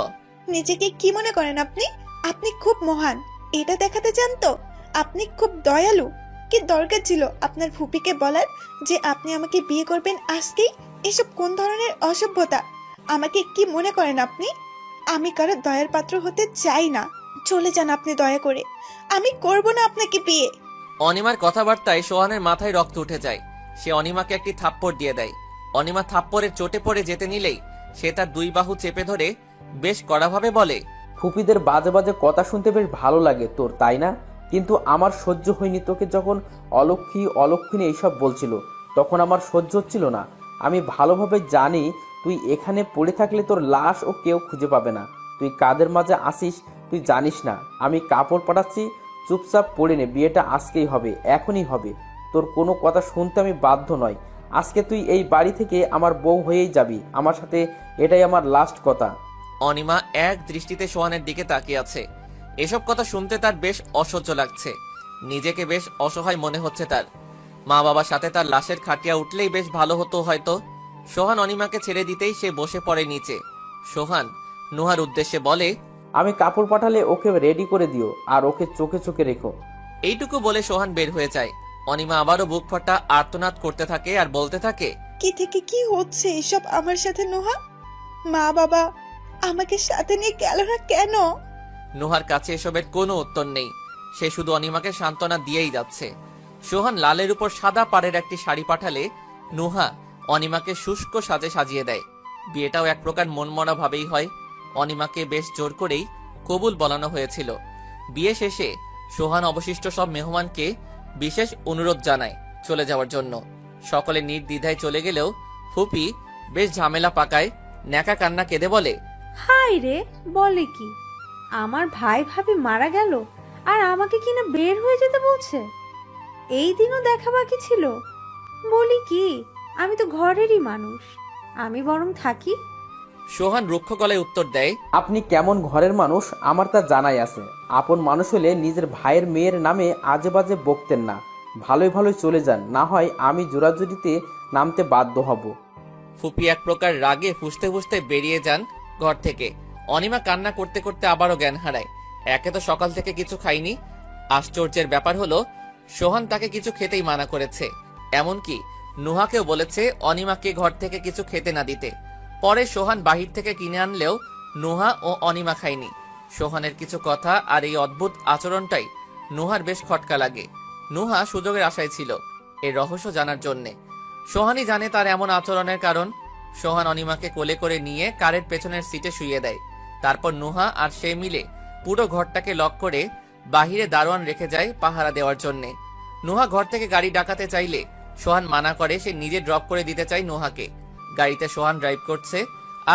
নিজেকে কি মনে করেন আপনি? আপনি খুব মহান, এটা দেখাতে চান তো? আপনি খুব দয়ালু। কি দরকার ছিল আপনার ফুপিকে বলার যে আপনি আমাকে বিয়ে করবেন আজকেই? এসব কোন ধরনের অসভ্যতা? আমাকে কি মনে করেন আপনি? আমি কারো দয়ার পাত্র হতে চাই না। চলে যান আপনি দয়া করে। আমি করব না আপনাকে বিয়ে। অনিমার কথাবার্তায় সোহানের মাথায় রক্ত উঠে যায়। সে অনিমাকে একটি থাপ্পড় দিয়ে দেয়। অনিমা থাপ্পড়ের চোটে পড়ে যেতে নিলেই সে তার দুই বাহু চেপে ধরে বেশ কড়াভাবে বলে, ফুপিদের বাজে বাজে কথা শুনতে বেশ ভালো লাগে তোর, তাই না? কিন্তু আমার সহ্য হয়নি। তোকে যখন অলক্ষী অলক্ষিণী এইসব বলছিল তখন আমার সহ্য হচ্ছিল না। আমি ভালোভাবে জানি তুই এখানে পড়ে থাকলে তোর লাশ ও কেউ খুঁজে পাবে না। তুই কাদের মাঝে আসিস তুই জানিস না। আমি কাপড় পাঠাচ্ছি, চুপচাপ পড়ে নে। বিয়েটা আজকেই হবে, এখনই হবে। তোর কোনো কথা শুনতে আমি বাধ্য নয়। আজকে তুই এই বাড়ি থেকে আমার বউ হয়েই যাবি আমার সাথে, এটাই আমার লাস্ট কথা। অনিমা এক দৃষ্টিতে সোহানের দিকে তাকিয়ে আছে। এসব কথা শুনতে তার বেশ অসহ্য লাগছে। নিজেকে বেশ অসহায় মনে হচ্ছে তার। মা বাবার সাথে তার লাশের খাটিয়া উঠলেই বেশ ভালো হতো হয়তো। সোহান অনিমাকে ছেড়ে দিতেই সে বসে পড়ে নিচে। সোহান নুহার উদ্দেশ্যে বলে, আমি কাপড় পাঠালে ওকে রেডি করে দিও আর ওকে চোখে চোখে রেখো। এইটুকু বলে সোহান বের হয়ে যায়। অনিমা আবারও বুক ফাটা আর্তনাদ করতে থাকে আর বলতে থাকে, কি থেকে কি হচ্ছে এসব আমার সাথে নুহা? মা বাবা আমাকে সাথে নিয়ে গেল না কেন? নুহার কাছে এসবের কোনো উত্তর নেই। সে শুধু অনিমাকে সান্ত্বনা দিয়েই যাচ্ছে। সোহান লালের উপর সাদা পাড়ের একটি শাড়ি পাঠালে নুহা অনিমাকে শুষ্ক সাজে সাজিয়ে দেয়। বিয়েটাও এক প্রকার মনমরা ভাবেই হয়। অনিমাকে বেশ জোর করেই কবুল বলানো হয়েছিল। বিয়ে শেষে সোহান অবশিষ্ট সব মেহমানকে বিশেষ অনুরোধ জানায় চলে যাওয়ার জন্য। সকলে নির্দ্বিধায় চলে গেলেও ফুপি বেশ ঝামেলা পাকায়। ন্যাকা কান্না কেঁদে বলে, হাই রে, বলে কি? আমার ভাই ভাবি মারা গেল আর আমাকে কিনা বের হয়ে যেতে বলছে? এই দিনও দেখা বাকি ছিল? বলি কি, আমি তো ঘরেরই মানুষ, আমি বরং থাকি। সোহান রুক্ষ গলায় উত্তর দেয়, আপনি কেমন ঘরের মানুষ আমার তা জানাই আছে। আপন মানুষ হলে নিজের ভাইয়ের মেয়ের নামে আজে বাজে বকতেন না। ভালোই ভালোই চলে যান, না হয় আমি জোরাজুরিতে নামতে বাধ্য হব। ফুপি এক প্রকার রাগে ফুঁসতে ফুঁসতে বেরিয়ে যান ঘর থেকে। অনিমা কান্না করতে করতে আবারও জ্ঞান হারায়। একে তো সকাল থেকে কিছু খাইনি। আশ্চর্যের ব্যাপার হলো সোহান তাকে কিছু খেতেই মানা করেছে। এমনকি নুহাকেও বলেছে অনিমাকে ঘর থেকে কিছু খেতে না দিতে। পরে সোহান বাহির থেকে কিনে আনলেও নুহা ও অনিমা খায়নি। সোহানের কিছু কথা আর এই অদ্ভুত আচরণটাই নুহার বেশ খটকা লাগে। নুহা সুযোগের আশায় ছিল এর রহস্য জানার জন্যে। সোহানই জানে তার এমন আচরণের কারণ। সোহান অনিমাকে কোলে করে নিয়ে কারের পেছনের সিটে শুইয়ে দেয়। তারপর নুহা আর সে মিলে পুরো ঘরটাকে লক করে বাহিরে দারোয়ান রেখে যায় পাহারা দেওয়ার জন্যে। নুহা ঘর থেকে গাড়ি ডাকাতে চাইলে সোহান মানা করে, সে নিজে ড্রপ করে দিতে চায় নুহাকে। গাড়িতে সোহান ড্রাইভ করছে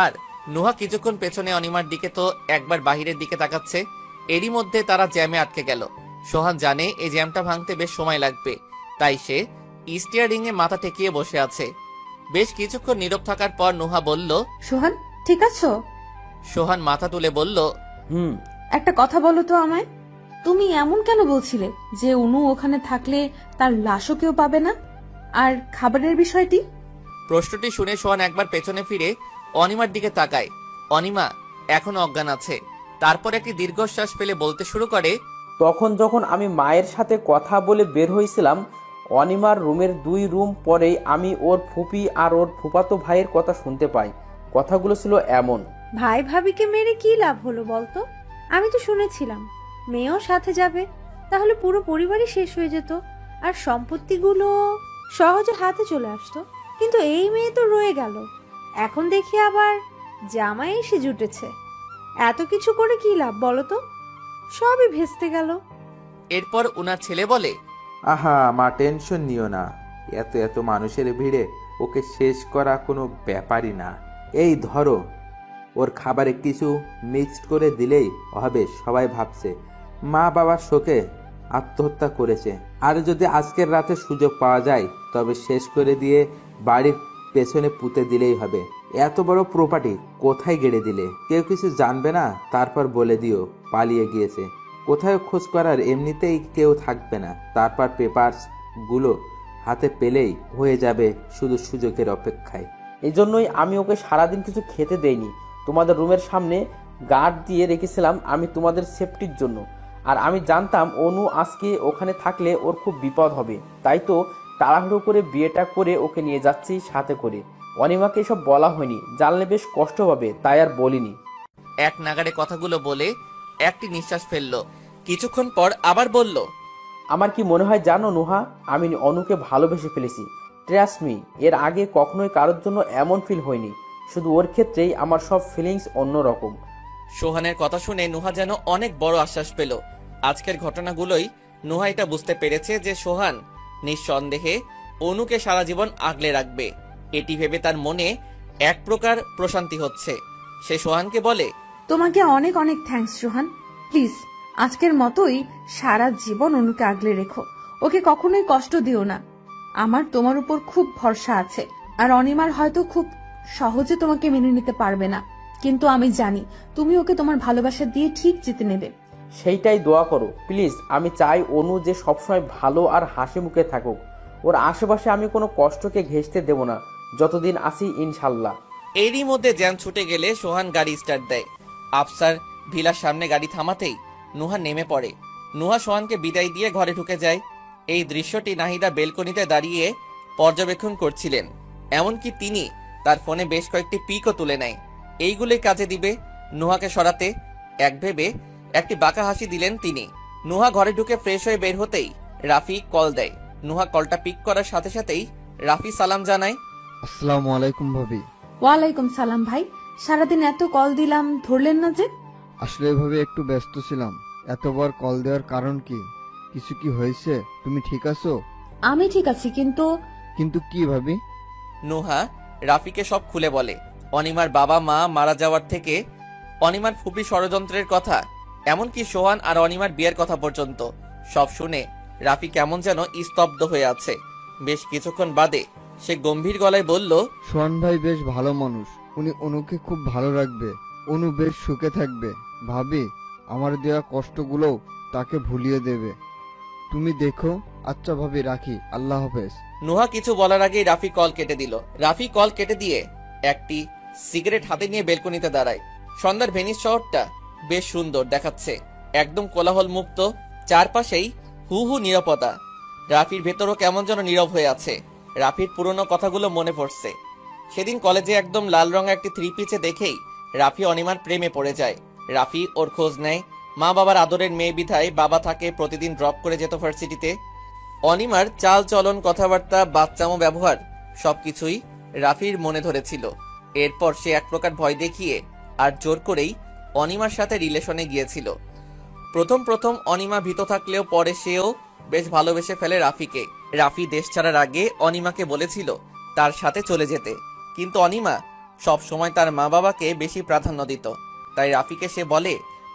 আর নুহা কিছুক্ষণ পেছনে অনিমার দিকে তো একবার বাহিরের দিকে তাকাচ্ছে। এরই মধ্যে তারা জ্যামে আটকে গেল। সোহান জানে এই জ্যামটা ভাঙতে বেশ সময় লাগবে, তাই সে স্টিয়ারিং এ মাথা ঠেকিয়ে বসে আছে। বেশ কিছুক্ষণ নীরব থাকার পর নুহা বলল, সোহান ঠিক আছো? সোহান মাথা তুলে বলল, একটা কথা বলো তো আমায়, তুমি এমন কেন বলছিলে যে অনু ওখানে থাকলে তার লাশও কেউ পাবে না? আর খাবারের বিষয়টি? প্রশ্নটি শুনে সোহান একবার পেছনে ফিরে অনিমার দিকে তাকায়। অনিমা এখন অজ্ঞান আছে। তারপর একটি দীর্ঘশ্বাস ফেলে বলতে শুরু করে, তখন যখন আমি মায়ের সাথে কথা বলে বের হয়েছিলাম, অনিমার রুমের 2 রুম পরেই আমি ওর ফুপি আর ওর ফুপাতো ভাইয়ের কথা শুনতে পাই। কথাগুলো ছিল এমন, ভাই ভাবিকে মেরে কি লাভ হলো বলতো? আমি তো শুনেছিলাম মেয়েও সাথে যাবে, তাহলে পুরো পরিবারই শেষ হয়ে যেত আর সম্পত্তিগুলো সহজে হাতে চলে আসতো। কিন্তু এই মেয়ে তো রয়ে গেল। এখন দেখি আবার জামাই এসে জুটেছে। এত কিছু করে কি লাভ বলো তো? সবই ভেস্তে গেল। এরপর উনার ছেলে বলে, আহা মা, টেনশন নিও না। এত এত মানুষের ভিড়ে ওকে শেষ করা কোনো ব্যাপারই না। এই ধরো, ওর খাবারে কিছু মিক্সড করে দিলেই হবে। সবাই ভাবছে মা বাবার শোকে আত্মহত্যা করেছে। আর যদি আজকের রাতে সুযোগ পাওয়া যায় তবে শেষ করে দিয়ে বাড়ির পেছনে পুঁতে দিলেই হবে। এত বড় প্রপার্টি কোথায় গেড়ে দিলে? কেউ কিছু জানবে না। তারপর বলে দিও পালিয়ে গিয়েছে। কোথায় খোঁজ করার এমনিতেই কেউ থাকবে না। তারপর পেপারস গুলো হাতে পেলেই হয়ে যাবে শুধু সুযোগের অপেক্ষায়। এই জন্যই আমি ওকে সারাদিন কিছু খেতে দেইনি। তোমাদের রুমের সামনে গার্ড দিয়ে রেখেছিলাম আমি তোমাদের সেফটির জন্য। আর আমি জানতাম অনু আজকে ওখানে থাকলে ওর খুব বিপদ হবে, তাই তো তাড়াহুড়ো করে বিয়েটা করে ওকে নিয়ে যাচ্ছি সাথে করে। অনিমাকে এসব বলা হয়নি, জানলে বেশ কষ্ট পাবে, তাই আর বলিনি। এক নাগাড়ে কথাগুলো বলে একটি নিঃশ্বাস ফেলল। কিছুক্ষণ পর আবার বলল, আমার কি মনে হয় জানো নুহা, আমি অনুকে ভালোবেসে ফেলেছি। ট্রাস্ট মি, এর আগে কখনোই কারোর জন্য এমন ফিল হয়নি। শুধু ওর ক্ষেত্রেই আমার সব ফিলিংস অন্যরকম। সোহানের কথা শুনে নুহা যেন অনেক বড় আশ্বাস পেল। আজকের ঘটনাগুলোই নুহা এটা বুঝতে পেরেছে যে সোহান নিঃসন্দেহে অনুকে সারা জীবন আগলে রাখবে। এটি ভেবে তার মনে এক প্রকার প্রশান্তি হচ্ছে। সে সোহানকে বলে, তোমাকে অনেক অনেক থ্যাঙ্কস সোহান। প্লিজ আজকের মতোই সারা জীবন অনুকে আগলে রেখো। ওকে কখনোই কষ্ট দিও না। আমার তোমার উপর খুব ভরসা আছে। আর অনিমার হয়তো খুব সহজে তোমাকে মেনে নিতে পারবে না, কিন্তু আমি জানি তুমি ওকে তোমার ভালোবাসা দিয়ে ঠিক জিতে নেবে। সেইটাই দোয়া করো প্লিজ। আমি চাই অনু যে সবসময় ভালো আর হাসি মুখে থাকুক। ওর আশেপাশে আমি কোনো কষ্টকে ঘেঁষতে দেব না যতদিন আসি, ইনশাল্লাহ। এরই মধ্যে জ্যাম ছুটে গেলে সোহান গাড়ি স্টার্ট দেয়। আফসার ভিলার সামনে গাড়ি থামাতেই নুহা নেমে পড়ে। নুহা সোহানকে বিদায় দিয়ে ঘরে ঢুকে যায়। এই দৃশ্যটি নাহিদা বেলকনিতে দাঁড়িয়ে পর্যবেক্ষণ করছিলেন। এমনকি তিনি তার ফোনে বেশ কয়েকটি পিকও তুলে নেয়। এইগুলোই কাজে দিবে নুহাকে সরাতে। এক ভেবে একটি বাঁকা হাসি দিলেন তিনি। নুহা ঘরে ঢুকে ফ্রেশ হয়ে বের হতেই রাফি কল দেয়। নুহা কলটা পিক করার সাথে সাথেই রাফি সালাম জানায়, আসসালামু আলাইকুম ভাবি। ওয়ালাইকুম সালাম ভাই, সারাদিন এত কল দিলাম ধরলেন না যে? আসলে এভাবে একটু ব্যস্ত ছিলাম। এতবার কল দেওয়ার কারণ কি? কিছু কি হয়েছে? তুমি ঠিক আছো? আমি ঠিক আছি, কিন্তু কিন্তু কি ভাবি? নুহা রাফিকে সব খুলে বলে। অনিমার বাবা মা মারা যাওয়ার থেকে অনিমার ফুপি ষড়যন্ত্রের কথা, এমনকি সোহান আর অনিমার বিয়ের কথা পর্যন্ত। সব শুনে রাফি কেমন যেন স্তব্ধ হয়ে আছে। বেশ কিছুক্ষণ বাদে সে গম্ভীর গলায় বলল, সোহান ভাই বেশ ভালো মানুষ। উনি অনুকে খুব ভালো রাখবে। অনু বেশ সুখে থাকবে। ভাবি, আমার দেওয়া কষ্টগুলোও তাকে ভুলিয়ে দেবে। তুমি দেখো। আচ্ছা ভাবি, রাখি। আল্লাহ হাফেজ। নুহা কিছু বলার আগেই রাফি কল কেটে দিল। রাফি কল কেটে দিয়ে একটি সিগারেট হাতে নিয়ে বেলকনিতে দাঁড়ায়। সন্ধ্যার ভেনিস শহরটা বেশ সুন্দর দেখাচ্ছে, একদম কোলাহল মুক্ত। চারপাশেই হু হু নিরাপত্তা। রাফির ভেতরও কেমন যেন নীরব হয়ে আছে। রাফির পুরনো কথাগুলো মনে পড়ছে। সেদিন কলেজে একদম লাল রঙের একটি থ্রি পিচে দেখেই রাফি অনিমার প্রেমে পড়ে যায়। রাফি ওর খোঁজ নেয়। মা বাবার আদরের মেয়ে বিধায় বাবা তাকে প্রতিদিন ড্রপ করে যেত ভার্সিটিতে। অনিমার চাল চলন, কথাবার্তা, বাচ্চামো ব্যবহার সবকিছুই রাফির মনে ধরেছিল। এরপর সে এক প্রকার ভয় দেখিয়ে আর জোর করেই অনিমার সাথে রিলেশনে গিয়েছিল। প্রথম প্রথম অনিমা ভীত থাকলেও পরে সেও বেশ ভালোবেসে ফেলে রাফিকে। রাফি দেশ ছাড়ার আগে অনিমাকে বলেছিল তার সাথে চলে যেতে, কিন্তু অনিমা সব সময় তার মা বাবাকে বেশি প্রাধান্য দিত। তাই রাফিকে সে বলে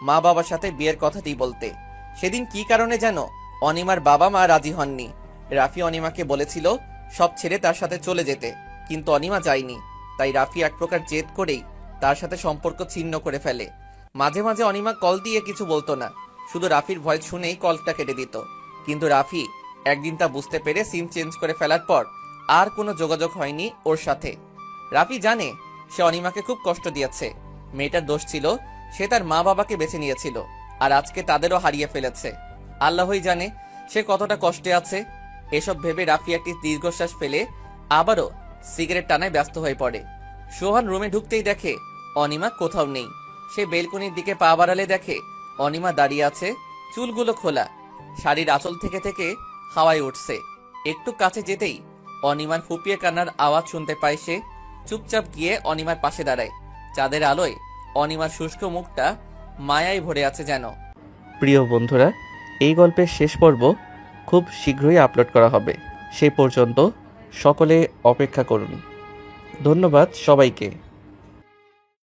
মা বাবার সাথে বিয়ের কথাটি বলতে। সেদিন কি কারণে যেন অনিমার বাবা মা রাজি হননি। রাফি অনিমাকে বলেছিল সব ছেড়ে তার সাথে চলে যেতে, কিন্তু অনিমা যায়নি। তাই রাফি এক প্রকার জেদ করেই তার সাথে সম্পর্ক ছিন্ন করে ফেলে। মাঝে মাঝে অনিমা কল দিয়ে কিছু বলতো না, শুধু রাফির ভয়েস শুনেই কলটা কেটে দিত। কিন্তু রাফি একদিন তা বুঝতে পেরে সিম চেঞ্জ করে ফেলার পর আর কোনো যোগাযোগ হয়নি ওর সাথে। রাফি জানে সে অনিমাকে খুব কষ্ট দিয়েছে। মেয়েটার দোষ ছিল, সে তার মা বাবাকে বেছে নিয়েছিল, আর আজকে তাদেরও হারিয়ে ফেলেছে। আল্লাহই জানে সে কতটা কষ্টে আছে। এসব ভেবে রাফি একটি দীর্ঘশ্বাস ফেলে আবারও সিগারেট টানায় ব্যস্ত হয়ে পড়ে। সোহান রুমে ঢুকতেই দেখে অনিমা কোথাও নেই। সে বেলকনির দিকে পা বাড়ালে দেখে অনিমা দাঁড়িয়ে আছে, চুলগুলো খোলা, শাড়ির আঁচল থেকে থেকে হাওয়ায় উঠছে। একটু কাছে যেতেই অনিমার ফুপিয়ে কান্নার আওয়াজ শুনতে পায় সে। চুপচাপ গিয়ে অনিমার পাশে দাঁড়ায়। চাঁদের আলোয় অনিমার শুষ্ক মুখটা মায়ায় ভরে আছে যেন। প্রিয় বন্ধুরা, এই গল্পের শেষ পর্ব খুব শীঘ্রই আপলোড করা হবে। সেই পর্যন্ত সকলে অপেক্ষা করুন। ধন্যবাদ সবাইকে।